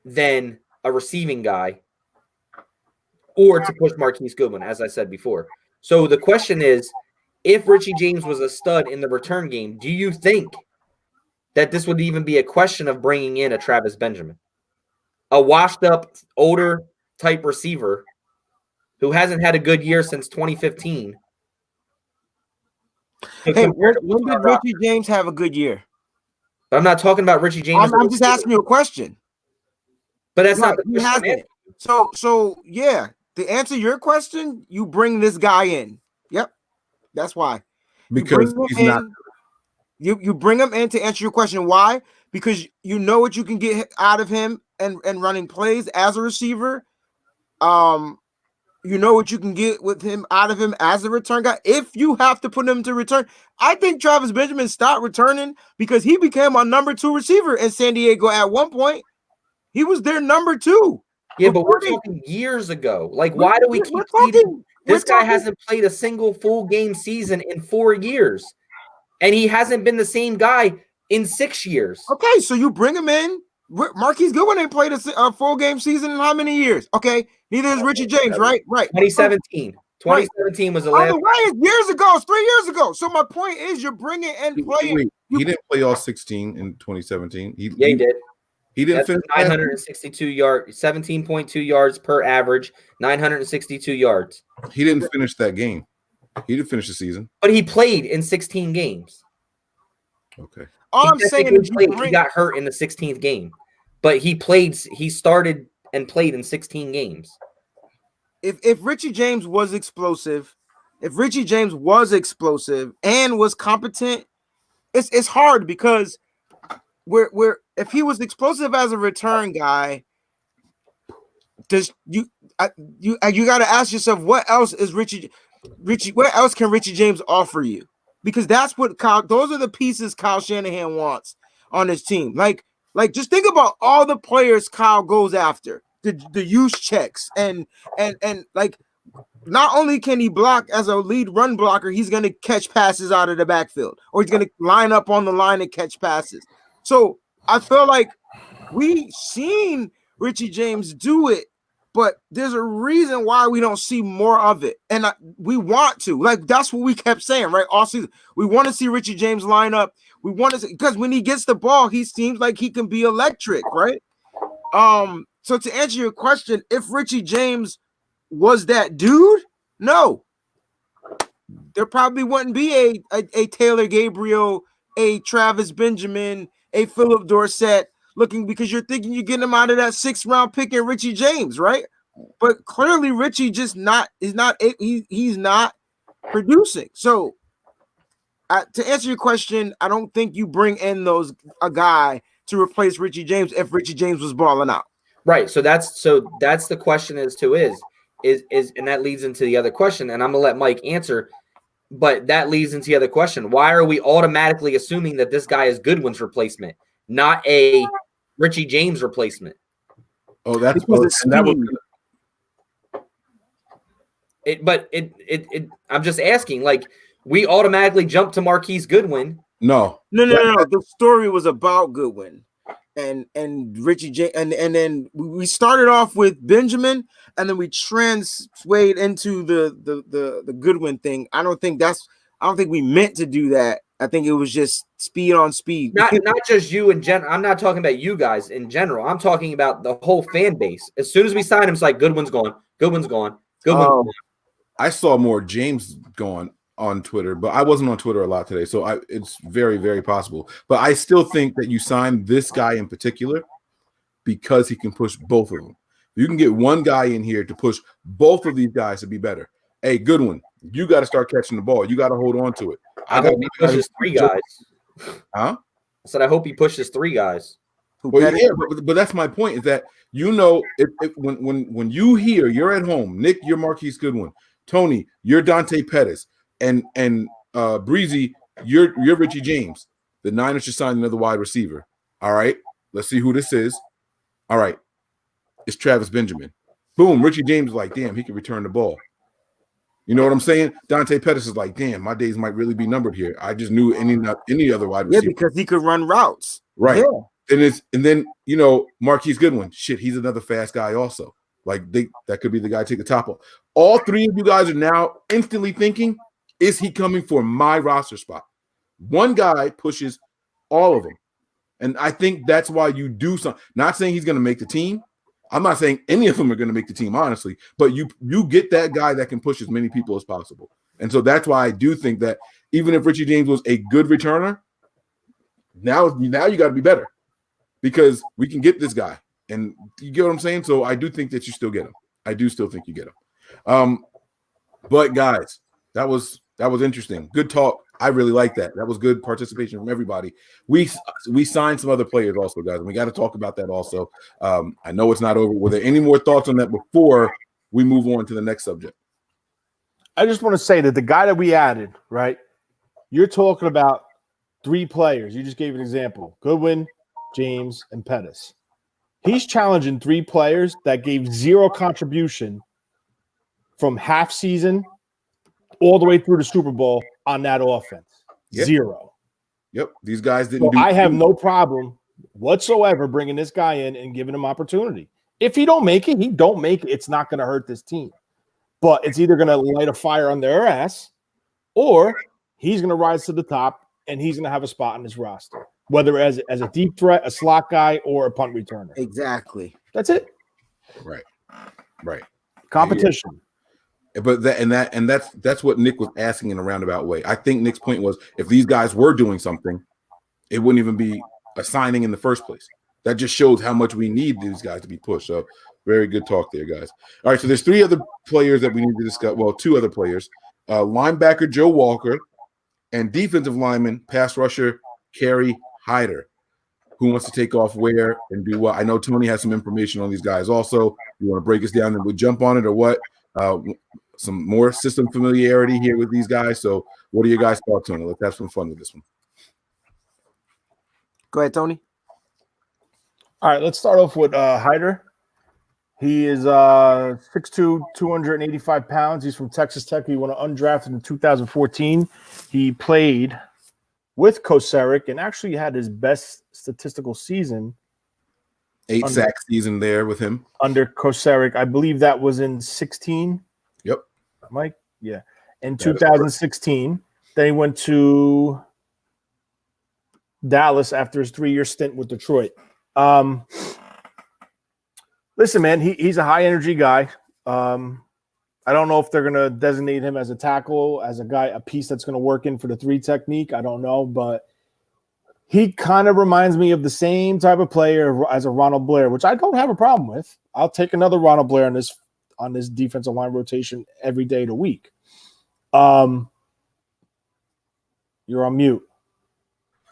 S2: than a receiving guy or to push Marquise Goodwin, as I said before. So the question is, if Richie James was a stud in the return game, do you think that this would even be a question of bringing in a Travis Benjamin, a washed-up, older type receiver who hasn't had a good year since 2015?
S3: Hey, when did Richie James have a good year?
S2: But I'm not talking about Richie James.
S3: I'm just asking you a question.
S2: But that's not the question.
S3: So yeah, to answer your question, you bring this guy in. Yep, that's why.
S1: Because he's not.
S3: You bring him in to answer your question. Why? Because you know what you can get out of him and running plays as a receiver. You know what you can get with him out of him as a return guy. If you have to put him to return, I think Travis Benjamin stopped returning because he became our number 2 receiver in San Diego at one point. He was their number 2.
S2: Yeah, but we're talking years ago. Like, why do we keep feeding? This guy hasn't played a single full game season in 4 years, and he hasn't been the same guy in 6 years.
S3: Okay, so you bring him in. Marquise Goodwin ain't played a full game season in how many years? Okay, neither is Richie James, right? Right.
S2: 2017. 2017 was the
S3: By
S2: last.
S3: the way, it's years ago. It's 3 years ago. So my point is, you're bringing in players.
S1: Wait, he didn't play all 16 in 2017.
S2: Yeah, he did.
S1: He didn't
S2: That's
S1: finish
S2: 962 yards, 17.2 yards per average, 962 yards.
S1: He didn't finish that game. He didn't finish the season.
S2: But he played in 16 games.
S1: Okay.
S3: All I'm saying is
S2: he got hurt in the 16th game, but he started and played in 16 games.
S3: If Richie James was explosive, and was competent, it's hard because if he was explosive as a return guy, you got to ask yourself, what else is Richie? What else can Richie James offer you? Because that's what those are the pieces Kyle Shanahan wants on his team. Like just think about all the players Kyle goes after, the use checks and like not only can he block as a lead run blocker, he's going to catch passes out of the backfield, or he's going to line up on the line and catch passes. So I feel like we seen Richie James do it, but there's a reason why we don't see more of it. And we want to. Like, that's what we kept saying, right? All season. We want to see Richie James line up. We want to see, because when he gets the ball, he seems like he can be electric, right? So to answer your question, if Richie James was that dude, no. There probably wouldn't be a Taylor Gabriel, a Travis Benjamin, a Philip Dorsett looking, because you're thinking you're getting him out of that 6th round pick in Richie James, right? But clearly Richie he's not producing. So to answer your question, I don't think you bring in a guy to replace Richie James if Richie James was balling out.
S2: Right. So that's the question is and that leads into the other question, and I'm gonna let Mike answer, but that leads into the other question. Why are we automatically assuming that this guy is Goodwin's replacement, not a Richie James replacement?
S1: Oh, I'm
S2: just asking, like, we automatically jump to Marquise Goodwin.
S3: No. The story was about Goodwin and Richie James, and then we started off with Benjamin, and then we swayed into the Goodwin thing. I don't think we meant to do that. I think it was just speed on speed.
S2: Not just you in general. I'm not talking about you guys in general. I'm talking about the whole fan base. As soon as we sign him, it's like Goodwin's gone. Goodwin's gone.
S1: I saw more James going on Twitter, but I wasn't on Twitter a lot today, so it's very, very possible. But I still think that you signed this guy in particular because he can push both of them. You can get one guy in here to push both of these guys to be better. Hey, Goodwin, you got to start catching the ball. You got to hold on to it.
S2: I hope he pushes 3 guys.
S1: Huh?
S2: I said I hope he pushes 3 guys.
S1: Well, yeah, but that's my point, is that, when you hear, you're at home, Nick, you're Marquise Goodwin, Tony, you're Dante Pettis, and Breezy, you're Richie James. The Niners should sign another wide receiver. All right, let's see who this is. All right, it's Travis Benjamin. Boom, Richie James is like, damn, he can return the ball. You know what I'm saying? Dante Pettis is like, damn, my days might really be numbered here. I just knew any other wide receiver.
S3: Yeah, because he could run routes.
S1: Right.
S3: Yeah.
S1: And then Marquise Goodwin. Shit, he's another fast guy also. Like that could be the guy to take the top off. All 3 of you guys are now instantly thinking, is he coming for my roster spot? One guy pushes all of them. And I think that's why you do something. Not saying he's going to make the team. I'm not saying any of them are going to make the team, honestly, but you get that guy that can push as many people as possible. And so that's why I do think that even if Richie James was a good returner, now you got to be better, because we can get this guy. And you get what I'm saying? So I do think that you still get him. I do still think you get him. But guys, that was interesting. Good talk. I really like that. That was good participation from everybody. We signed some other players also, guys, and we got to talk about that also. I know it's not over. Were there any more thoughts on that before we move on to the next subject?
S4: I just want to say that the guy that we added, right? You're talking about 3 players. You just gave an example: Goodwin, James, and Pettis. He's challenging 3 players that gave 0 contribution from half season all the way through the Super Bowl on that offense.
S1: Yep.
S4: 0.
S1: Yep. These guys didn't
S4: I have no problem whatsoever bringing this guy in and giving him opportunity. If he don't make it, he don't make it. It's not going to hurt this team. but it's either going to light a fire on their ass or he's going to rise to the top and he's going to have a spot on this roster, whether as a deep threat, a slot guy, or a punt returner.
S3: Exactly.
S4: That's it.
S1: Right.
S4: Competition.
S1: Yeah. But that's what Nick was asking in a roundabout way. I think Nick's point was if these guys were doing something, it wouldn't even be a signing in the first place. That just shows how much we need these guys to be pushed. So very good talk there, guys. All right, so there's 3 other players that we need to discuss. Well, 2 other players. Linebacker Joe Walker and defensive lineman, pass rusher Kerry Hyder. Who wants to take off where and do what? I know Tony has some information on these guys also. You want to break us down and we'll jump on it or what? Some more system familiarity here with these guys. So what are your guys' thoughts on it? Let's have some fun with this one.
S3: Go ahead, Tony.
S4: All right, let's start off with Hyder. He is 6'2", 285 pounds. He's from Texas Tech. He went undrafted in 2014. He played with Kocurek and actually had his best statistical season.
S1: 8 sack season there with him.
S4: Under Kocurek. I believe that was in 16.
S1: Yep.
S4: Mike? Yeah. In 2016. Then he went to Dallas after his 3-year stint with Detroit. Listen, man, he's a high-energy guy. I don't know if they're going to designate him as a tackle, as a piece that's going to work in for the 3 technique. I don't know, but he kind of reminds me of the same type of player as a Ronald Blair, which I don't have a problem with. I'll take another Ronald Blair on this defensive line rotation every day of the week. You're on mute.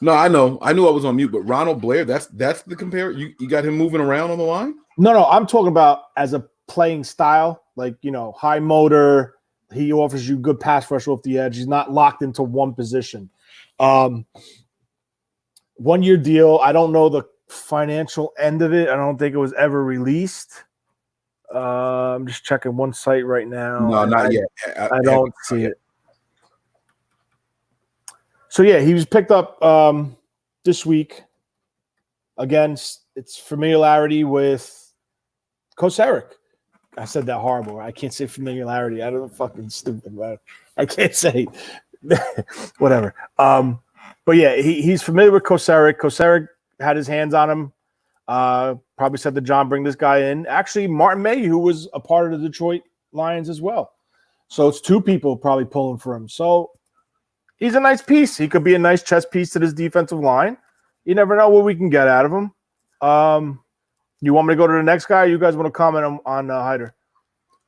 S1: No, I know. I knew I was on mute, but Ronald Blair, that's the compare. You got him moving around on the line?
S4: No, I'm talking about as a playing style, like, high motor. He offers you good pass rush off the edge. He's not locked into one position. 1-year deal. I don't know the financial end of it. I don't think it was ever released. I'm just checking one site right now.
S1: No, not yet.
S4: I don't see it. So, yeah, he was picked up this week. Again, it's familiarity with Kocurek. I said that horrible. I can't say familiarity. I don't fucking stupid, man. I can't say whatever. But, yeah, he's familiar with Kocurek. Kocurek had his hands on him. Probably said to John, bring this guy in. Actually, Martin May, who was a part of the Detroit Lions as well. So it's 2 people probably pulling for him. So he's a nice piece. He could be a nice chess piece to this defensive line. You never know what we can get out of him. You want me to go to the next guy? Or you guys want to comment on Hyder?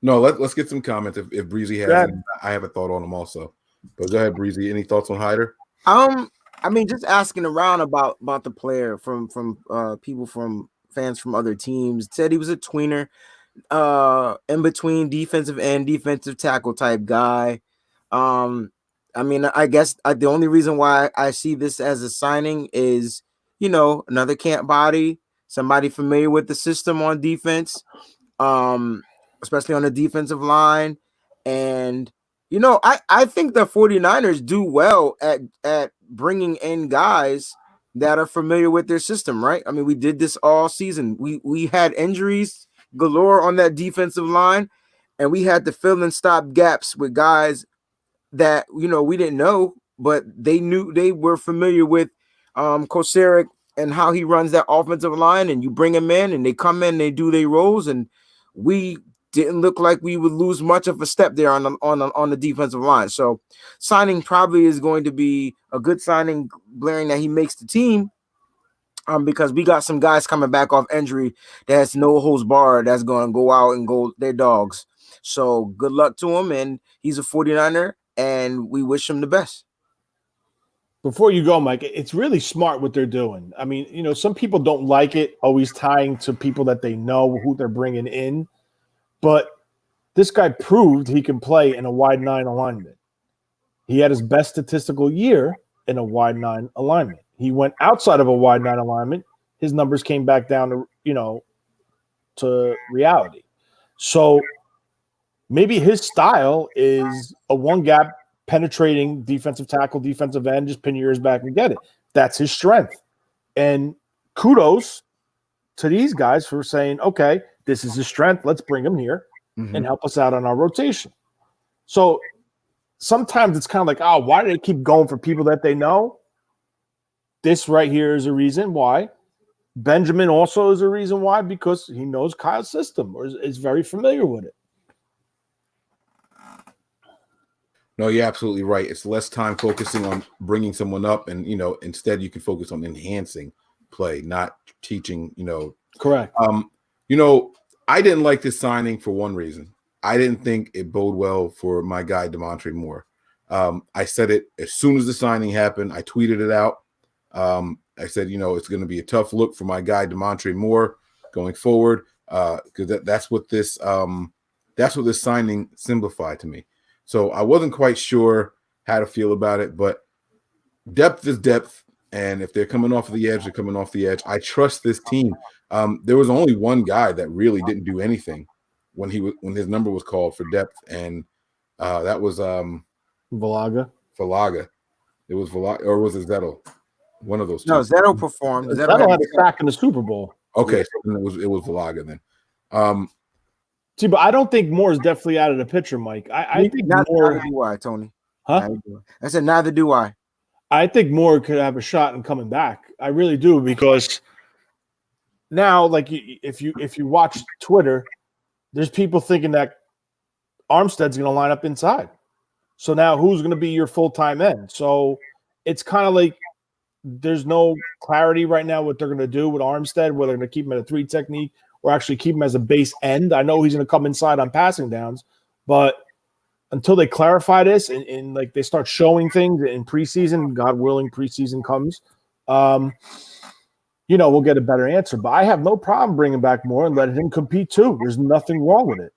S1: No, let's get some comments if Breezy has any. I have a thought on him also. But go ahead, Breezy. Any thoughts on Hyder?
S3: I mean, just asking around about the player from people from fans from other teams said he was a tweener, in between defensive end, defensive tackle type guy. I mean, I guess the only reason why I see this as a signing is, another camp body, somebody familiar with the system on defense, especially on the defensive line. And, I think the 49ers do well at bringing in guys that are familiar with their system, right? I mean, we did this all season. We had injuries galore on that defensive line, and we had to fill and stop gaps with guys that we didn't know, but they were familiar with Kocurek and how he runs that offensive line. And you bring them in, and they come in, they do their roles, and we didn't look like we would lose much of a step there on the defensive line. So signing probably is going to be a good signing, blaring that he makes the team. Because we got some guys coming back off injury that's no holds barred, that's going to go out and go their dogs. So good luck to him, and he's a 49er. And we wish him the best.
S4: Before you go, Mike, it's really smart what they're doing. I mean, some people don't like it always tying to people that they know who they're bringing in. But this guy proved he can play in a wide 9 alignment. He had his best statistical year in a wide 9 alignment. He went outside of a wide 9 alignment. His numbers came back down to, to reality. So maybe his style is a one-gap penetrating defensive tackle, defensive end, just pin your ears back and get it. That's his strength. And kudos to these guys for saying, okay, this is his strength. Let's bring him here. and help us out on our rotation. So sometimes it's kind of like, oh, why do they keep going for people that they know? This right here is a reason why. Benjamin also is a reason why, because he knows Kyle's system or is very familiar with it.
S1: No, you're absolutely right. It's less time focusing on bringing someone up, and instead you can focus on enhancing play, not teaching.
S4: Correct.
S1: I didn't like this signing for one reason. I didn't think it bode well for my guy Demontre Moore. I said it as soon as the signing happened. I tweeted it out. I said, it's going to be a tough look for my guy Demontre Moore going forward, because that's what this signing simplified to me. So I wasn't quite sure how to feel about it, but depth is depth, and if they're coming off the edge, they're coming off the edge. I trust this team. There was only one guy that really didn't do anything when his number was called for depth, and that was
S4: Valaga.
S1: It was Valaga, or was it Zettel? One of those two.
S3: No, Zettel performed.
S4: Zettel had a sack in the Super Bowl.
S1: Okay, so then it was Valaga then.
S4: See, but I don't think Moore is definitely out of the picture, Mike. I think
S3: neither do I, Tony.
S4: Huh?
S3: I said neither do I.
S4: I think Moore could have a shot in coming back. I really do, because now, like, if you watch Twitter, there's people thinking that Armstead's going to line up inside. So now who's going to be your full-time end? So it's kind of like there's no clarity right now what they're going to do with Armstead, whether they're going to keep him at a 3 technique or actually keep him as a base end. I know he's going to come inside on passing downs, but until they clarify this and like they start showing things in preseason, God willing, preseason comes, we'll get a better answer. But I have no problem bringing back Moore and letting him compete too. There's nothing wrong with it.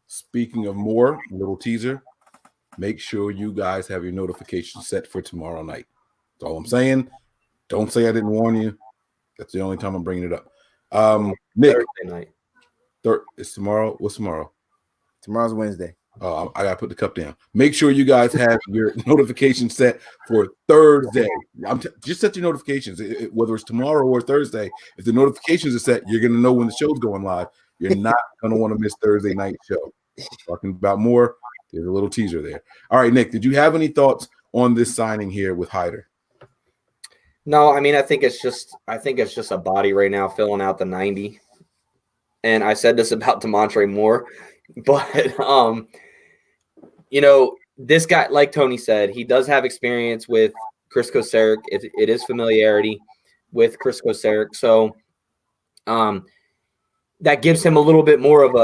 S1: Speaking of Moore, little teaser, make sure you guys have your notifications set for tomorrow night. That's all I'm saying. Don't say I didn't warn you. That's the only time I'm bringing it up. Nick,
S2: Thursday night.
S1: It's tomorrow. What's tomorrow?
S3: Tomorrow's Wednesday.
S1: I gotta put the cup down. Make sure you guys have your notifications set for Thursday. Just set your notifications, whether it's tomorrow or Thursday. If the notifications are set, you're gonna know when the show's going live. You're not gonna want to miss Thursday night show. Talking about more. There's a little teaser there. All right, Nick, did you have any thoughts on this signing here with Hyder?
S2: No, I mean, I think it's just a body right now filling out the 90. And I said this about Demontre Moore, but this guy, like Tony said, he does have experience with Chris Kocurek. It is familiarity with Chris Kocurek, so that gives him a little bit more of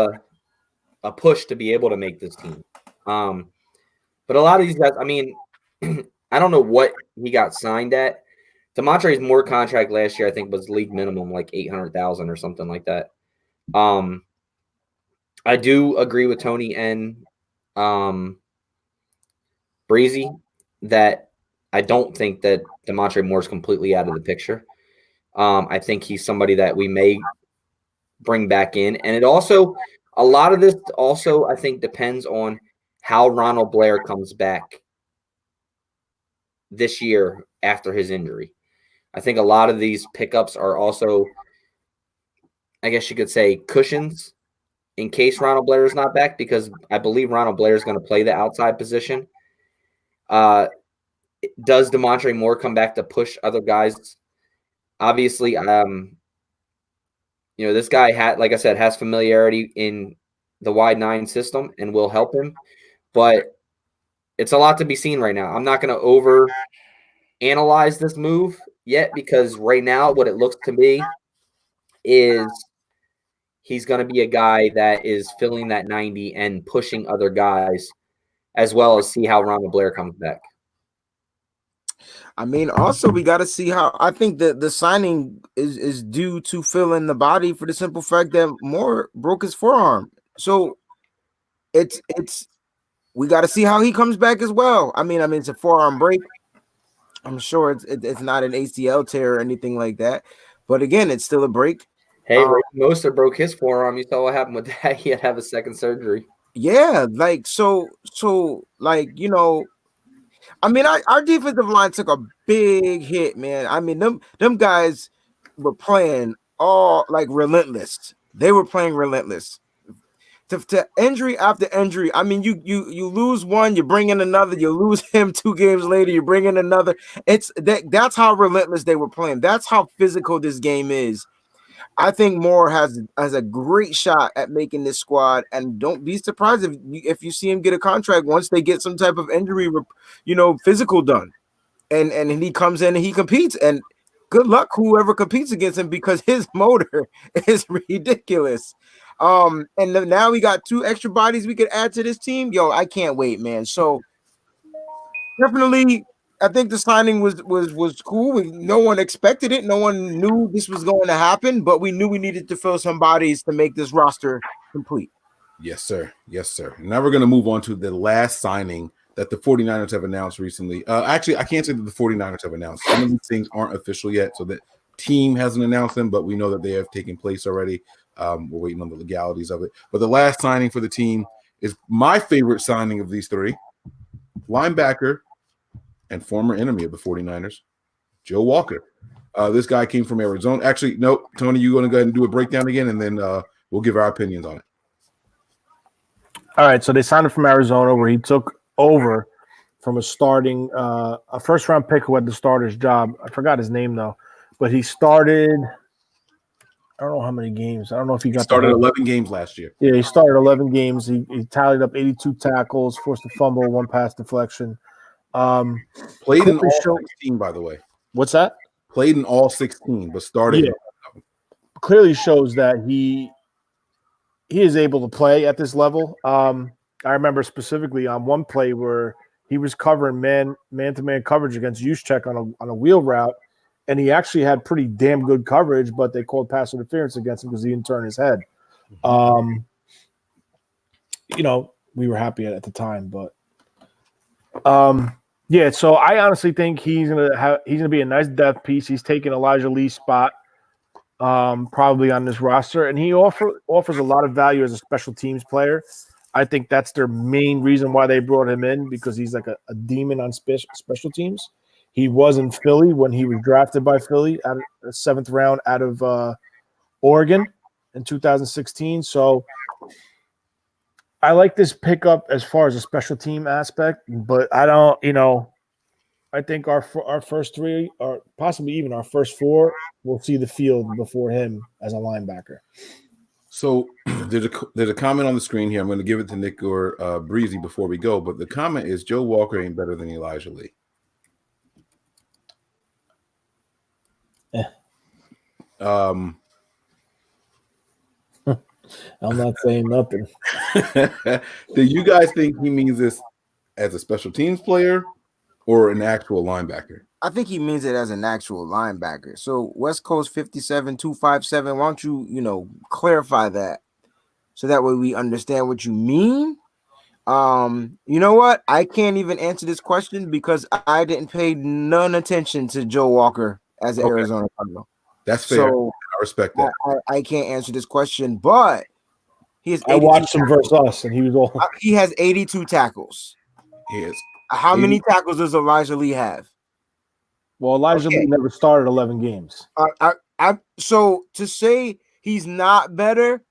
S2: a push to be able to make this team. But a lot of these guys, I mean, I don't know what he got signed at. Demontre's Moore contract last year, I think, was league minimum, like $800,000 or something like that. I do agree with Tony and Breezy that I don't think that Demontre Moore is completely out of the picture. I think he's somebody that we may bring back in, and it also a lot of this also I think depends on how Ronald Blair comes back this year after his injury. I think a lot of these pickups are also, I guess you could say, cushions in case Ronald Blair is not back, because I believe Ronald Blair is going to play the outside position. Does Demontre Moore come back to push other guys? Obviously, this guy like I said, has familiarity in the wide 9 system and will help him, but it's a lot to be seen right now. I'm not going to over analyze this move yet, because right now what it looks to me is he's going to be a guy that is filling that 90 and pushing other guys, as well as see how Ronald Blair comes back.
S3: I mean, also we got to see how. I think that the signing is due to fill in the body for the simple fact that Moore broke his forearm. So it's we got to see how he comes back as well. I mean, it's a forearm break. I'm sure it's not an ACL tear or anything like that, but again, it's still a break.
S2: Hey, Mostert broke his forearm. You saw what happened with that. He had to have a second surgery.
S3: Yeah, like so like, I mean, our defensive line took a big hit, man. I mean, them guys were playing all like relentless. They were playing relentless. to injury after injury. I mean, you lose one, you bring in another, you lose him 2 games later, you bring in another. That's how relentless they were playing. That's how physical this game is. I think Moore has a great shot at making this squad, and don't be surprised if you see him get a contract once they get some type of injury, physical done, and he comes in and he competes. And good luck whoever competes against him because his motor is ridiculous. And now we got 2 extra bodies we could add to this team. Yo, I can't wait, man. So definitely, I think the signing was cool. No one expected it. No one knew this was going to happen, but we knew we needed to fill some bodies to make this roster complete.
S1: Yes, sir. Yes, sir. Now we're going to move on to the last signing that the 49ers have announced recently. Actually, I can't say that the 49ers have announced. Some of these things aren't official yet, so the team hasn't announced them, but we know that they have taken place already. We're waiting on the legalities of it. But the last signing for the team is my favorite signing of these 3. Linebacker and former enemy of the 49ers, Joe Walker. This guy came from Arizona. Actually, no, Tony, you're going to go ahead and do a breakdown again, and then we'll give our opinions on it.
S4: All right, so they signed him from Arizona, where he took over from a first-round pick who had the starter's job. I forgot his name, though, but he started – I don't know how many games. I don't know if he
S1: started 11 games last year.
S4: Yeah, he started 11 games. He tallied up 82 tackles, forced a fumble, 1 pass deflection.
S1: Played in all 16, by the way.
S4: What's that?
S1: Played in all 16, but started.
S4: Yeah. Clearly shows that he is able to play at this level. I remember specifically on one play where he was covering man-to-man coverage against Juszczyk on a wheel route, and he actually had pretty damn good coverage, but they called pass interference against him because he didn't turn his head. We were happy at the time, but yeah. So I honestly think he's gonna be a nice depth piece. He's taking Elijah Lee's spot, probably on this roster, and he offers a lot of value as a special teams player. I think that's their main reason why they brought him in, because he's like a demon on special teams. He was in Philly when he was drafted by Philly at the 7th round out of Oregon in 2016. So I like this pickup as far as a special team aspect, but I don't, I think our first 3, or possibly even our first 4, will see the field before him as a linebacker.
S1: So there's a comment on the screen here. I'm going to give it to Nick or Breezy before we go, but the comment is Joe Walker ain't better than Elijah Lee.
S4: I'm not saying nothing.
S1: Do you guys think he means this as a special teams player or an actual linebacker?
S3: I think he means it as an actual linebacker. So West Coast 57257, why don't you, clarify that so that way we understand what you mean? You know what? I can't even answer this question because I didn't pay none attention to Joe Walker as an Arizona Cardinal.
S1: That's fair. So I respect that.
S3: I can't answer this question, but he has.
S4: I watched him versus us, and he was all.
S3: He has 82 tackles.
S1: He is.
S3: How many tackles does Elijah Lee have?
S4: Well, Elijah Lee never started 11 games.
S3: So to say he's not better,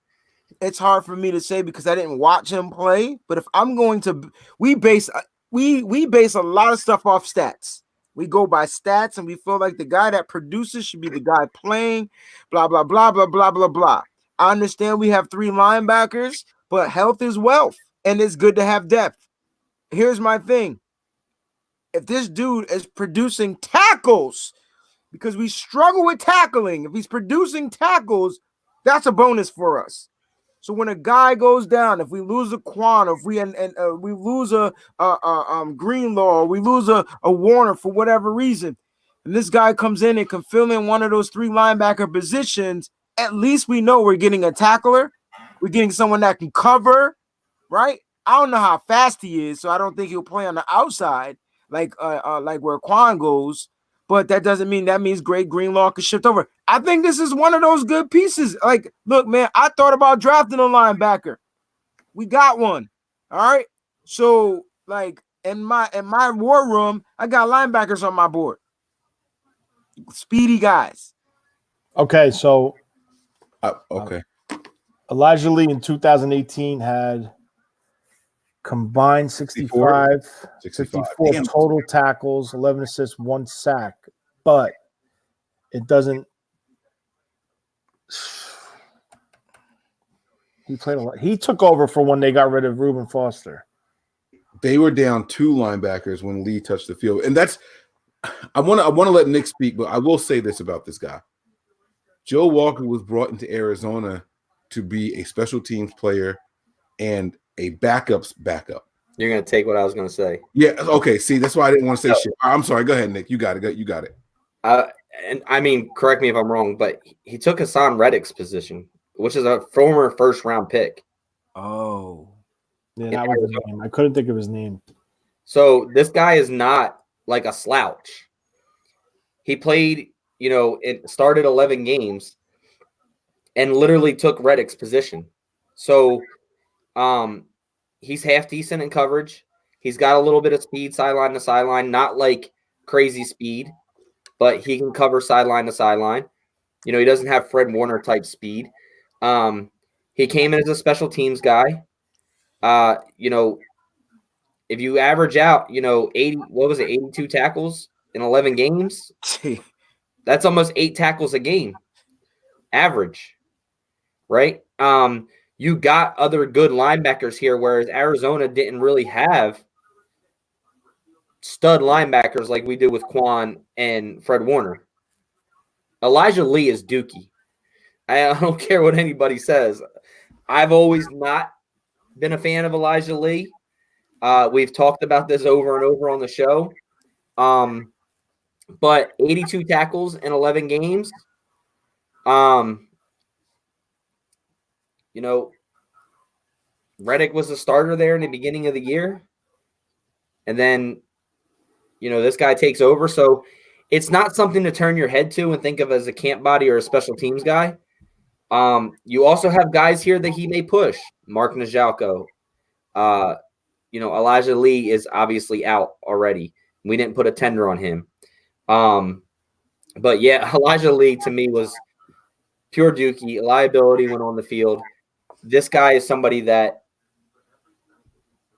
S3: it's hard for me to say because I didn't watch him play. But if I'm going to, we base a lot of stuff off stats. We go by stats, and we feel like the guy that produces should be the guy playing, blah, blah, blah, blah, blah, blah, blah. I understand we have 3 linebackers, but health is wealth, and it's good to have depth. Here's my thing. If this dude is producing tackles, because we struggle with tackling, if he's producing tackles, that's a bonus for us. So when a guy goes down, if we lose a Quan, if we lose a Greenlaw, or we lose a Warner for whatever reason, and this guy comes in and can fill in one of those 3 linebacker positions, at least we know we're getting a tackler. We're getting someone that can cover, right? I don't know how fast he is, so I don't think he'll play on the outside like where Quan goes. But that doesn't mean that means Greg Greenlaw could shift over. I think this is one of those good pieces. Like, look, man, I thought about drafting a linebacker. We got one. All right. So, like, in my war room, I got linebackers on my board. Speedy guys.
S4: Okay, so
S1: okay.
S4: Elijah Lee in 2018 had combined 65, 54
S1: Damn.
S4: total tackles, 11 assists, 1 sack. But it doesn't. He played a lot. He took over for when they got rid of Reuben Foster.
S1: They were down 2 linebackers when Lee touched the field, and that's. I want to let Nick speak, but I will say this about this guy. Joe Walker was brought into Arizona to be a special teams player and a backup's backup.
S2: You're gonna take what I was gonna say.
S1: Yeah. Okay. See, that's why I didn't want to say shit. I'm sorry. Go ahead, Nick. You got it. You got it.
S2: And I mean, correct me if I'm wrong, but he took Hassan Reddick's position, which is a former first-round pick.
S3: Oh,
S4: Yeah, that was his name. I couldn't think of his name.
S2: So this guy is not like a slouch. He played, it started 11 games and literally took Reddick's position. So he's half decent in coverage. He's got a little bit of speed sideline to sideline, not like crazy speed, but he can cover sideline to sideline. He doesn't have Fred Warner type speed. He came in as a special teams guy. If you average out, 82 tackles in 11 games, that's almost 8 tackles a game average, right? You got other good linebackers here, whereas Arizona didn't really have stud linebackers like we did with Quan and Fred Warner. Elijah Lee is dookie. I don't care what anybody says. I've always not been a fan of Elijah Lee. We've talked about this over and over on the show. But 82 tackles in 11 games. Reddick was the starter there in the beginning of the year. And then, this guy takes over. So it's not something to turn your head to and think of as a camp body or a special teams guy. You also have guys here that he may push. Mark Najalko. Elijah Lee is obviously out already. We didn't put a tender on him. But yeah, Elijah Lee to me was pure dookie, liability when on the field. This guy is somebody that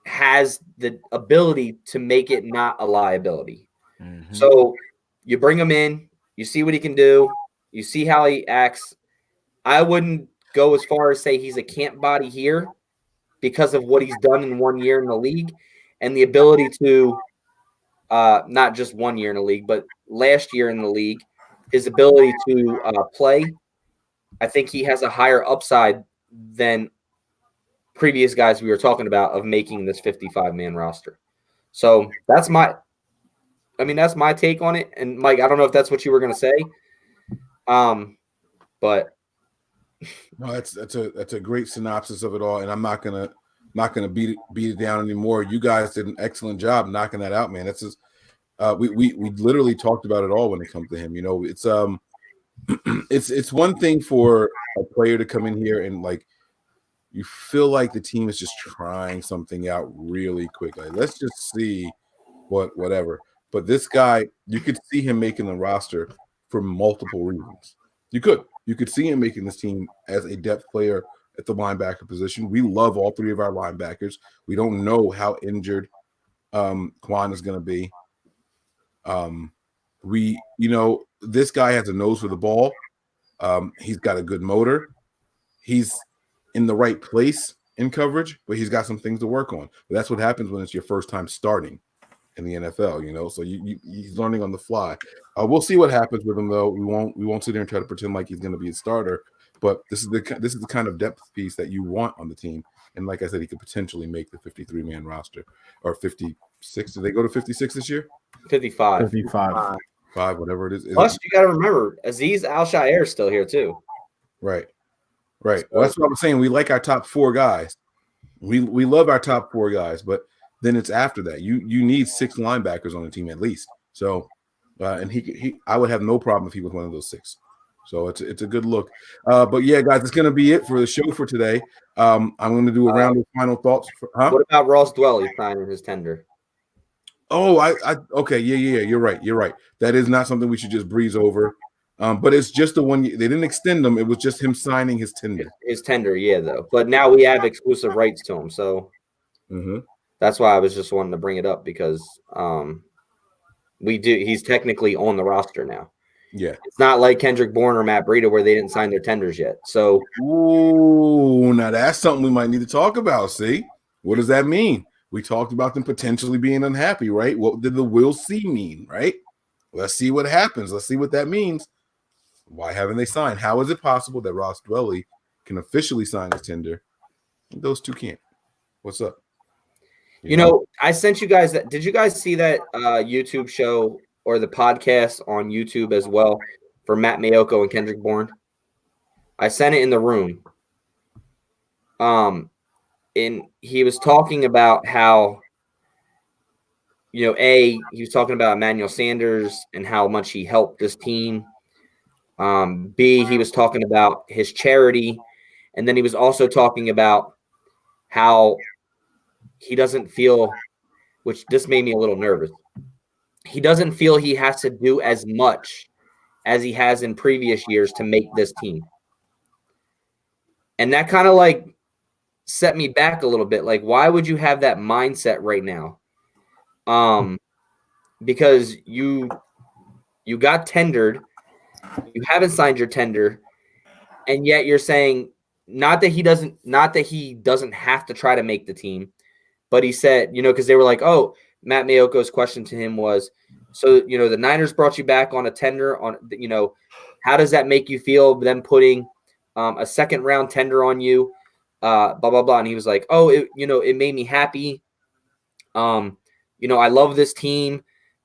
S2: has the ability to make it not a liability. Mm-hmm. So you bring him in, you see what he can do, you see how he acts. I wouldn't go as far as say he's a camp body here because of what he's done in 1 year in the league and the ability to not just 1 year in the league, but last year in the league, his ability to play. I think he has a higher upside than previous guys we were talking about of making this 55-man roster. So that's my take on it. And Mike, I don't know if that's what you were going to say. But
S1: no, that's a great synopsis of it all. And I'm not gonna beat it down anymore. You guys did an excellent job knocking that out, man. That's just we literally talked about it all when it comes to him. It's one thing for a player to come in here and like you feel like the team is just trying something out really quick. Like, let's just see whatever. But this guy, you could see him making the roster for multiple reasons. You could see him making this team as a depth player at the linebacker position. We love all 3 of our linebackers. We don't know how injured Quan is going to be. This guy has a nose for the ball. He's got a good motor. He's in the right place in coverage, but he's got some things to work on. But that's what happens when it's your first time starting in the NFL, so he's learning on the fly. We'll see what happens with him, though. We won't sit there and try to pretend like he's going to be a starter, but this is the kind of depth piece that you want on the team. And like I said, he could potentially make the 53-man roster or 56. Did they go to 56 this year?
S2: 55.
S4: 55.
S1: 5, whatever it is.
S2: Plus, you got to remember, Azeez Al-Shaair is still here too.
S1: Right. Well, that's what I'm saying. We like our top 4 guys. We love our top 4 guys, but then it's after that. You need 6 linebackers on the team at least. So, and I would have no problem if he was one of those 6. So it's a good look. But yeah, guys, it's going to be it for the show for today. I'm going to do a round of final thoughts.
S2: What about Ross Dwelly signing his tender?
S1: Oh, okay. Yeah. You're right. That is not something we should just breeze over. But it's just the one they didn't extend him. It was just him signing his tender.
S2: His tender, yeah, though. But now we have exclusive rights to him, so that's why I was just wanting to bring it up because we do. He's technically on the roster now.
S1: Yeah,
S2: it's not like Kendrick Bourne or Matt Breida where they didn't sign their tenders yet. So,
S1: ooh, now that's something we might need to talk about. See, what does that mean? We talked about them potentially being unhappy, right? What did the "we'll see" mean, right? Let's see what happens. Let's see what that means. Why haven't they signed? How is it possible that Ross Dwelly can officially sign his tender and those two can't? What's up?
S2: You know, I sent you guys that. Did you guys see that YouTube show or the podcast on YouTube as well for Matt Mayoko and Kendrick Bourne? I sent it in the room. And he was talking about how, you know, he was talking about Emmanuel Sanders and how much he helped this team. B, he was talking about his charity. And then he was also talking about how he doesn't feel, which this made me a little nervous. He doesn't feel he has to do as much as he has in previous years to make this team. And that kind of like set me back a little bit. Like, why would you have that mindset right now? Because you got tendered, you haven't signed your tender, and yet you're saying not that he doesn't have to try to make the team, but he said, you know, because they were like, oh, Matt Mayoko's question to him was, so, you know, the Niners brought you back on a tender on, you know, how does that make you feel, them putting a second round tender on you, blah, blah, blah. And he was like, oh, it made me happy. You know, I love this team.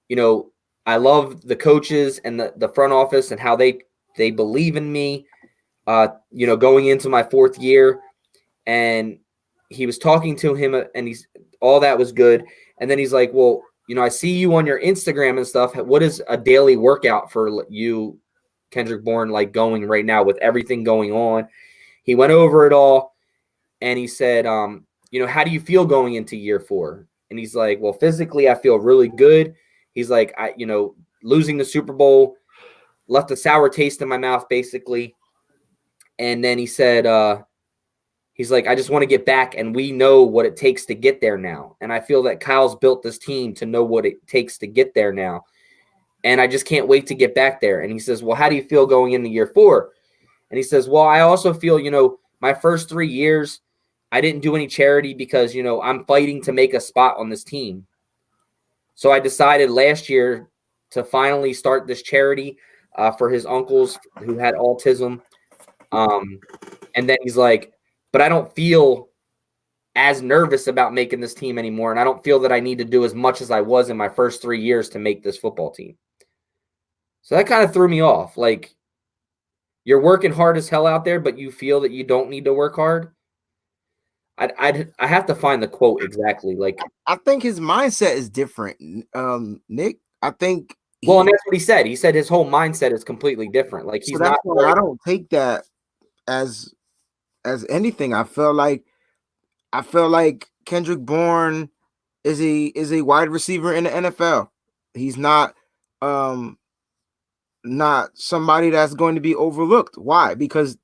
S2: You know, I love the coaches and the front office and how they believe in me, you know, going into my fourth year. And he was talking to him and all that was good. And then he's like, well, you know, I see you on your Instagram and stuff. What is a daily workout for you, Kendrick Bourne, like going right now with everything going on? He went over it all and he said, you know, how do you feel going into year 4? And he's like, well, physically, I feel really good. He's like, you know, losing the Super Bowl left a sour taste in my mouth, basically. And then he said, he's like, I just want to get back, and we know what it takes to get there now. And I feel that Kyle's built this team to know what it takes to get there now. And I just can't wait to get back there. And he says, well, how do you feel going into year 4? And he says, well, I also feel, you know, my first 3 years, I didn't do any charity because, you know, I'm fighting to make a spot on this team. So I decided last year to finally start this charity for his uncles who had autism. And then he's like, but I don't feel as nervous about making this team anymore. And I don't feel that I need to do as much as I was in my first 3 years to make this football team. So that kind of threw me off. Like, you're working hard as hell out there, but you feel that you don't need to work hard. I have to find the quote exactly. Like,
S3: I think his mindset is different, Nick. I think.
S2: Well, and that's what he said. He said his whole mindset is completely different. Like, he's not.
S3: I don't take that as anything. I feel like Kendrick Bourne is a wide receiver in the NFL. He's not somebody that's going to be overlooked. Why? Because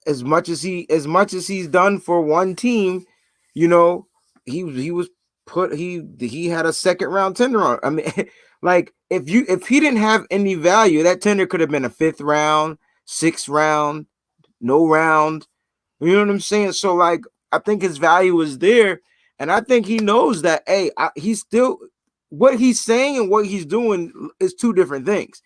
S3: as much as he's done for one team, you know, he had a second round tender on. I mean, like if he didn't have any value, that tender could have been a 5th round, 6th round, no round. You know what I'm saying? So like, I think his value is there, and I think he knows that. Hey, he's still, what he's saying and what he's doing is two different things.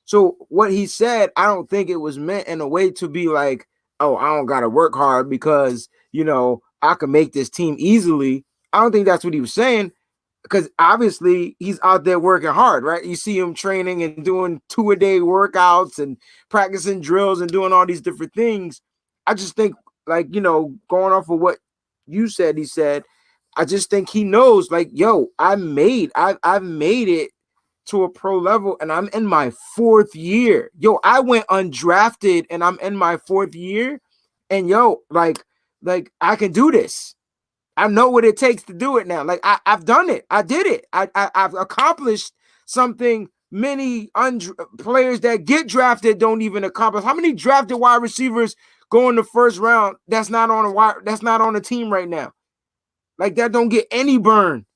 S3: So what he said, I don't think it was meant in a way to be like, oh, I don't gotta work hard because, you know, I can make this team easily. I don't think that's what he was saying, because obviously he's out there working hard, right? You see him training and doing 2-a-day workouts and practicing drills and doing all these different things. I just think, like, you know, going off of what you said, he said, I just think he knows, like, yo, I've made it to a pro level and I'm in my 4th year. Yo, I went undrafted and I'm in my 4th year, and yo, like I can do this. I know what it takes to do it now. Like I've done it. I did it. I've accomplished something many players that get drafted don't even accomplish? How many drafted wide receivers go in the first round that's not on a team right now? Like, that don't get any burn.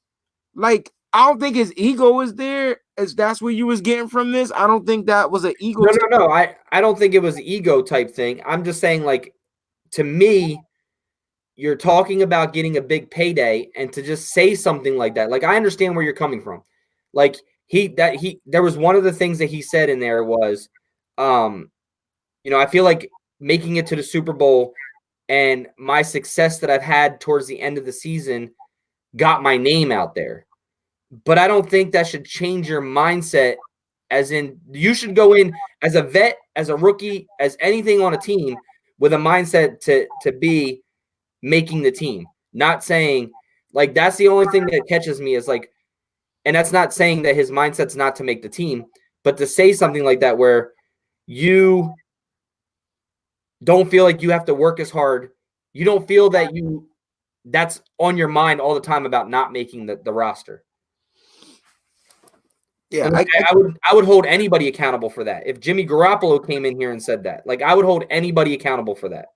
S3: Like, I don't think his ego is there. As that's what you was getting from this. I don't think that was an ego.
S2: No. I don't think it was an ego type thing. I'm just saying, like, to me, you're talking about getting a big payday, and to just say something like that. Like, I understand where you're coming from. Like, there was one of the things that he said in there was, I feel like making it to the Super Bowl and my success that I've had towards the end of the season got my name out there. But I don't think that should change your mindset, as in you should go in as a vet, as a rookie, as anything on a team with a mindset to be making the team. Not saying, like, that's the only thing that catches me is like, and that's not saying that his mindset's not to make the team, but to say something like that where you don't feel like you have to work as hard. You don't feel that that's on your mind all the time about not making the roster.
S3: Yeah,
S2: I would hold anybody accountable for that. If Jimmy Garoppolo came in here and said that, like, I would hold anybody accountable for that.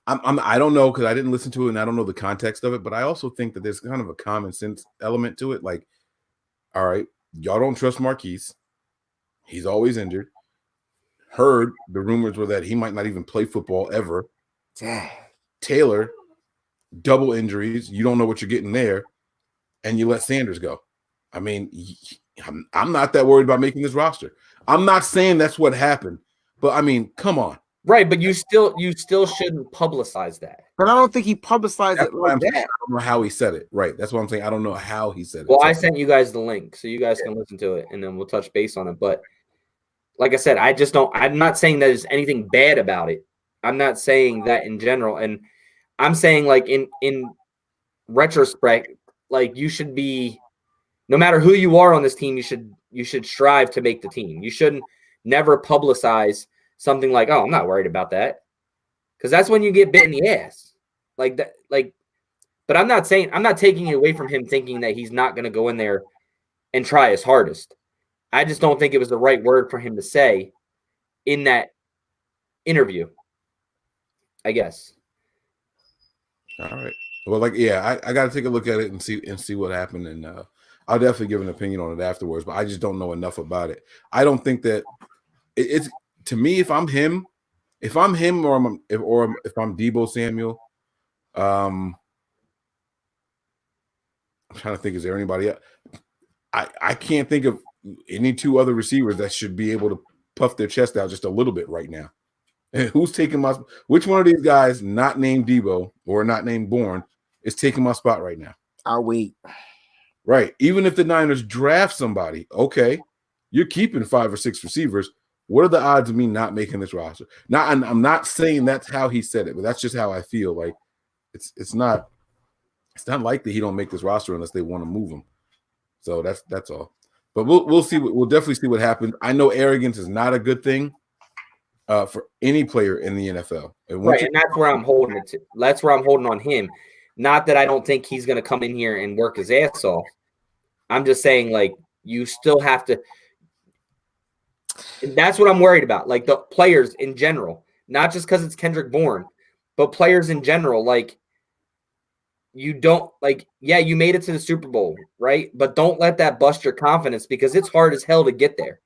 S1: I don't know, because I didn't listen to it and I don't know the context of it, but I also think that there's kind of a common sense element to it. Like, all right, y'all don't trust Marquise. He's always injured. Heard the rumors were that he might not even play football ever.
S3: Dang.
S1: Taylor, double injuries. You don't know what you're getting there. And you let Sanders go. I mean, I'm not that worried about making this roster. I'm not saying that's what happened, but I mean, come on.
S2: Right, but you still shouldn't publicize that.
S3: But I don't think he publicized it like that.
S1: I don't know how he said it. Right. That's what I'm saying. I don't know how he said it.
S2: Well, I sent you guys the link, so you guys can listen to it, and then we'll touch base on it. But like I said, I'm not saying that there's anything bad about it. I'm not saying that in general. And I'm saying, like, in retrospect, like, you should be, no matter who you are on this team, you should strive to make the team. You shouldn't never publicize something like, oh, I'm not worried about that. Because that's when you get bit in the ass. Like that, like, but I'm not taking it away from him thinking that he's not going to go in there and try his hardest. I just don't think it was the right word for him to say in that interview, I guess.
S1: All right. Well, like, yeah, I got to take a look at it and see what happened, and I'll definitely give an opinion on it afterwards. But I just don't know enough about it. I don't think that it's to me. If I'm him, or if I'm Deebo Samuel, I'm trying to think. Is there anybody else? I can't think of any two other receivers that should be able to puff their chest out just a little bit right now. And who's taking which one of these guys, not named Deebo or not named Bourne, is taking my spot right now?
S3: I'll wait.
S1: Right. Even if the Niners draft somebody, okay, you're keeping 5 or 6 receivers. What are the odds of me not making this roster? Now, I'm not saying that's how he said it, but that's just how I feel. Like, it's not likely he don't make this roster unless they want to move him. So that's all. But we'll see. We'll definitely see what happens. I know arrogance is not a good thing for any player in the NFL.
S2: Right, and that's where I'm holding it to. That's where I'm holding on him. Not that I don't think he's going to come in here and work his ass off. I'm just saying, like, you still have to. That's what I'm worried about. Like, the players in general, not just because it's Kendrick Bourne, but players in general. Like, you don't, like, yeah, you made it to the Super Bowl, right? But don't let that bust your confidence, because it's hard as hell to get there.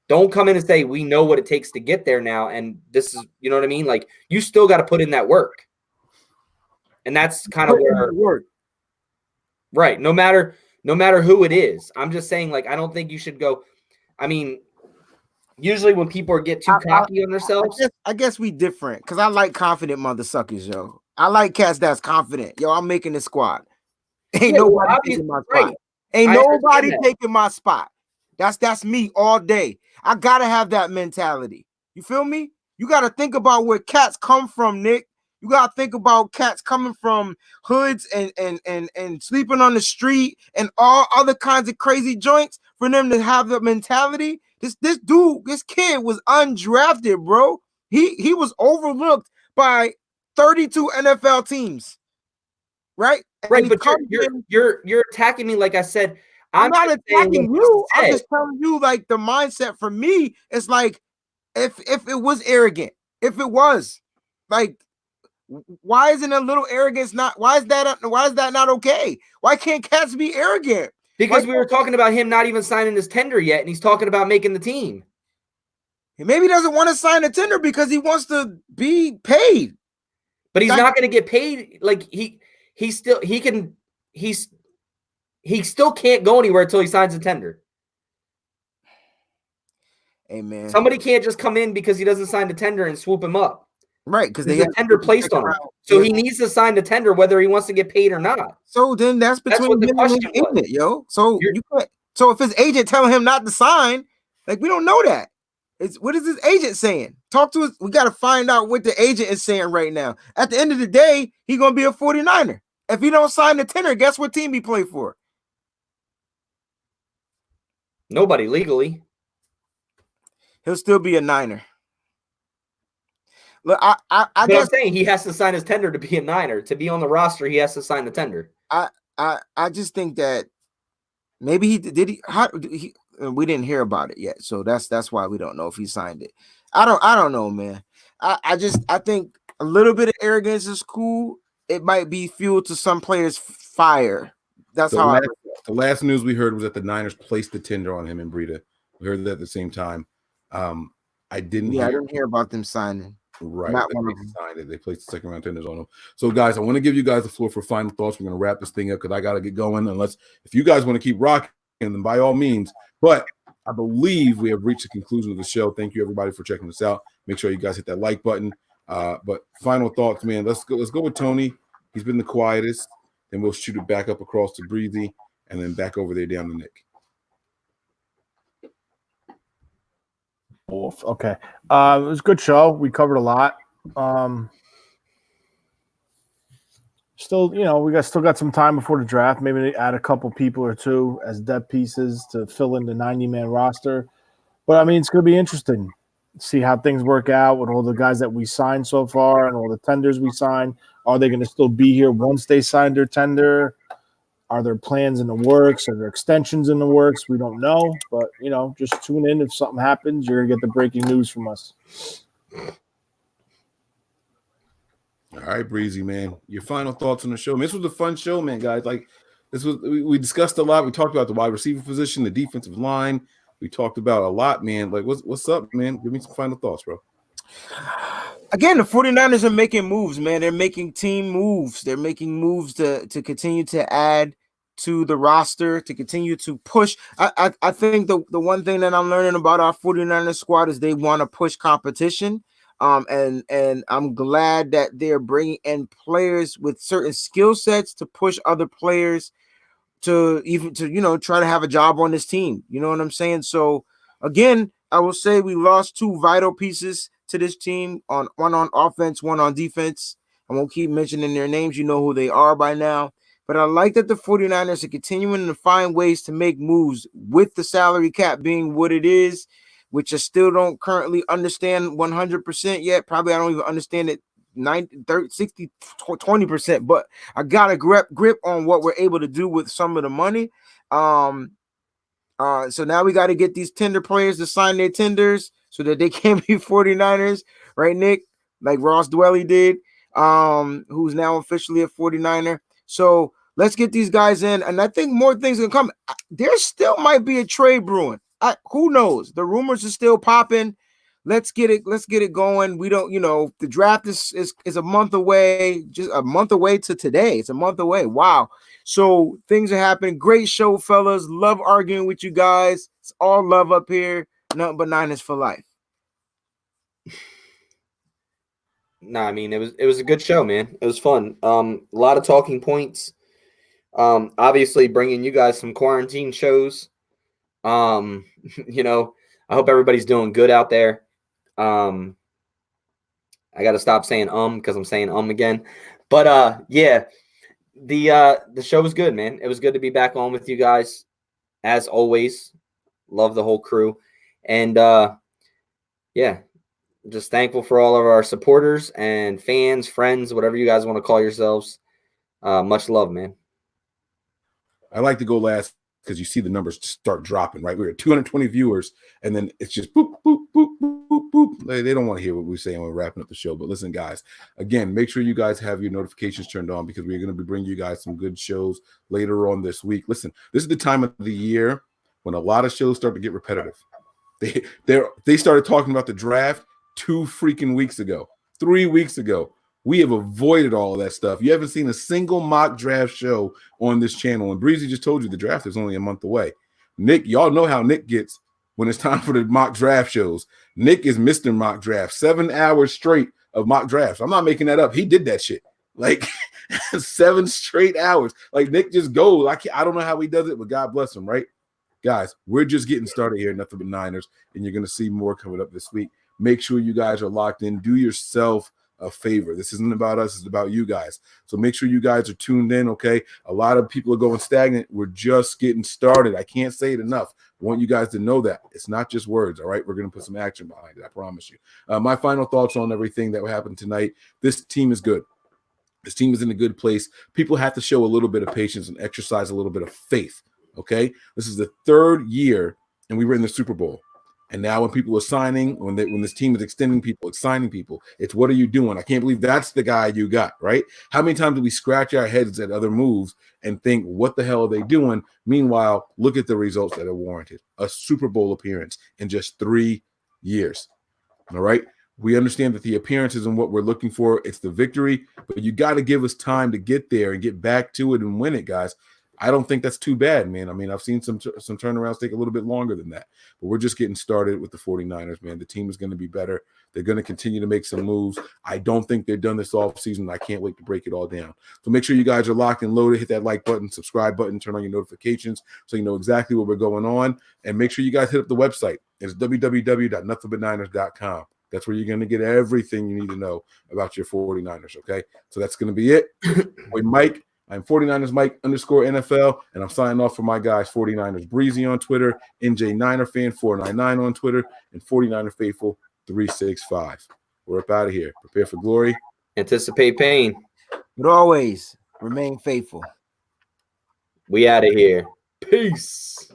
S2: Don't come in and say, we know what it takes to get there now, and this is, you know what I mean? Like, you still got to put in that work. And that's kind of where, right, no matter who it is. I'm just saying, like, I don't think you should go, I mean, usually when people get too cocky on themselves.
S3: I guess we different, because I like confident mother suckers, yo. I like cats that's confident. Yo, I'm making this squad. Ain't nobody taking my spot. Right. Ain't nobody taking my spot. That's me all day. I gotta have that mentality. You feel me? You gotta think about where cats come from, Nick. You gotta think about cats coming from hoods and sleeping on the street and all other kinds of crazy joints for them to have the mentality. This kid was undrafted, bro. He was overlooked by 32 NFL teams. Right?
S2: Right, but you're attacking me. Like I said,
S3: I'm not
S2: just saying
S3: attacking
S2: what
S3: you.
S2: he
S3: I'm
S2: said.
S3: just telling you, like, the mindset for me is like, if it was arrogant, if it was, like, why isn't a little arrogance not? Why is that not okay? Why can't cats be arrogant?
S2: Because we were talking about him not even signing his tender yet, and he's talking about making the team.
S3: Maybe he doesn't want to sign a tender because he wants to be paid.
S2: But he's not going to get paid. Like he still can't go anywhere until he signs a tender.
S3: Hey man,
S2: somebody can't just come in because he doesn't sign the tender and swoop him up.
S3: Right? Because
S2: there's a tender placed on him, so he needs to sign the tender whether he wants to get paid or not.
S3: So then that's between
S2: what the
S3: him and his
S2: question was.
S3: agent, yo. So you can't. So if his agent telling him not to sign, like, we don't know that. It's what is his agent saying? Talk to us. We got to find out what the agent is saying right now. At the end of the day, he's gonna be a 49er. If he don't sign the tender, guess what team he play for?
S2: Nobody legally.
S3: He'll still be a Niner. Look, I
S2: But
S3: guess
S2: I'm saying he has to sign his tender to be a Niner. To be on the roster, he has to sign the tender.
S3: I just think that maybe he did. We didn't hear about it yet, so that's why we don't know if he signed it. I don't know, man. I think a little bit of arrogance is cool. It might be fuel to some players' fire. That's how
S1: the last news we heard was that the Niners placed the tender on him and Breida. We heard that at the same time. I didn't
S3: hear about them signing.
S1: Right.
S3: Not one of them.
S1: Signed it. They placed the second round tenders on them. So, guys, I want to give you guys the floor for final thoughts. We're going to wrap this thing up because I got to get going. If you guys want to keep rocking, then by all means. But I believe we have reached the conclusion of the show. Thank you, everybody, for checking this out. Make sure you guys hit that like button. But final thoughts, man. Let's go with Tony. He's been the quietest. Then we'll shoot it back up across to Breezy and then back over there down to Nick.
S4: Okay. It was a good show. We covered a lot. Still, we still got some time before the draft. Maybe add a couple people or two as depth pieces to fill in the 90-man roster. But, I mean, it's going to be interesting to see how things work out with all the guys that we signed so far and all the tenders we signed. Are they going to still be here once they sign their tender? Are there plans in the works? Are there extensions in the works? We don't know. But, just tune in. If something happens, you're going to get the breaking news from us.
S1: All right, Breezy, man. Your final thoughts on the show. Man, this was a fun show, man, guys. Like, we discussed a lot. We talked about the wide receiver position, the defensive line. We talked about a lot, man. Like, what's up, man? Give me some final thoughts, bro.
S3: Again, the 49ers are making moves, man. They're making team moves. They're making moves to continue to add to the roster, to continue to push. I think the one thing that I'm learning about our 49ers squad is they want to push competition. And I'm glad that they're bringing in players with certain skill sets to push other players to try to have a job on this team. You know what I'm saying? So again, I will say we lost two vital pieces to this team, one on offense, one on defense. I won't keep mentioning their names. You know who they are by now. But I like that the 49ers are continuing to find ways to make moves with the salary cap being what it is, which I still don't currently understand 100% yet. Probably I don't even understand it 90, 30, 60, 20%, but I got a grip on what we're able to do with some of the money. So now we got to get these tender players to sign their tenders so that they can be 49ers, right, Nick? Like Ross Dwelly did, who's now officially a 49er. So let's get these guys in, and I think more things are gonna come. There still might be a trade brewing. Who knows? The rumors are still popping. Let's get it going. We don't, the draft is a month away, just a month away to today. It's a month away. Wow. So things are happening. Great show, fellas. Love arguing with you guys. It's all love up here. Nothing but Niners for life.
S2: No, I mean, it was a good show, man. It was fun. A lot of talking points. Obviously bringing you guys some quarantine shows. I hope everybody's doing good out there. I got to stop saying because I'm saying again. But yeah, the show was good, man. It was good to be back on with you guys as always. Love the whole crew. And yeah, just thankful for all of our supporters and fans, friends, whatever you guys want to call yourselves. Much love, man.
S1: I like to go last because you see the numbers start dropping, right? We're at 220 viewers, and then it's just boop, boop, boop, boop, boop, boop. They don't want to hear what we're saying when we're wrapping up the show. But listen, guys, again, make sure you guys have your notifications turned on because we're going to be bringing you guys some good shows later on this week. Listen, this is the time of the year when a lot of shows start to get repetitive. They started talking about the draft 2 freaking weeks ago, 3 weeks ago. We have avoided all of that stuff. You haven't seen a single mock draft show on this channel. And Breezy just told you the draft is only a month away. Nick, y'all know how Nick gets when it's time for the mock draft shows. Nick is Mr. Mock Draft. 7 hours straight of mock drafts. I'm not making that up. He did that shit. Like 7 straight hours. Like Nick just goes. I don't know how he does it, but God bless him, right? Guys, we're just getting started here, Nothing But Niners, and you're going to see more coming up this week. Make sure you guys are locked in. Do yourself a favor. This isn't about us. It's about you guys. So make sure you guys are tuned in, okay? A lot of people are going stagnant. We're just getting started. I can't say it enough. I want you guys to know that. It's not just words, all right? We're going to put some action behind it. I promise you. My final thoughts on everything that happened tonight. This team is good. This team is in a good place. People have to show a little bit of patience and exercise a little bit of faith, okay? This is the 3rd year, and we were in the Super Bowl. And now when people are signing, when this team is extending people, it's signing people, it's what are you doing? I can't believe that's the guy you got, right? How many times do we scratch our heads at other moves and think, what the hell are they doing? Meanwhile, look at the results that are warranted. A Super Bowl appearance in just 3 years, all right? We understand that the appearance isn't what we're looking for. It's the victory, but you got to give us time to get there and get back to it and win it, guys. I don't think that's too bad, man. I mean, I've seen some turnarounds take a little bit longer than that, but we're just getting started with the 49ers, man. The team is going to be better. They're going to continue to make some moves. I don't think they're done this offseason. I can't wait to break it all down. So make sure you guys are locked and loaded. Hit that like button, subscribe button, turn on your notifications so you know exactly what we're going on. And make sure you guys hit up the website. It's www.nothingbatniners.com. That's where you're going to get everything you need to know about your 49ers, okay? So that's going to be it. Wait, Mike. I'm 49ers Mike _NFL, and I'm signing off for my guys, 49ers Breezy on Twitter, NJ Niner Fan 499 on Twitter, and 49er Faithful 365. We're up out of here. Prepare for glory.
S2: Anticipate pain.
S3: But always remain faithful.
S2: We out of here. Peace.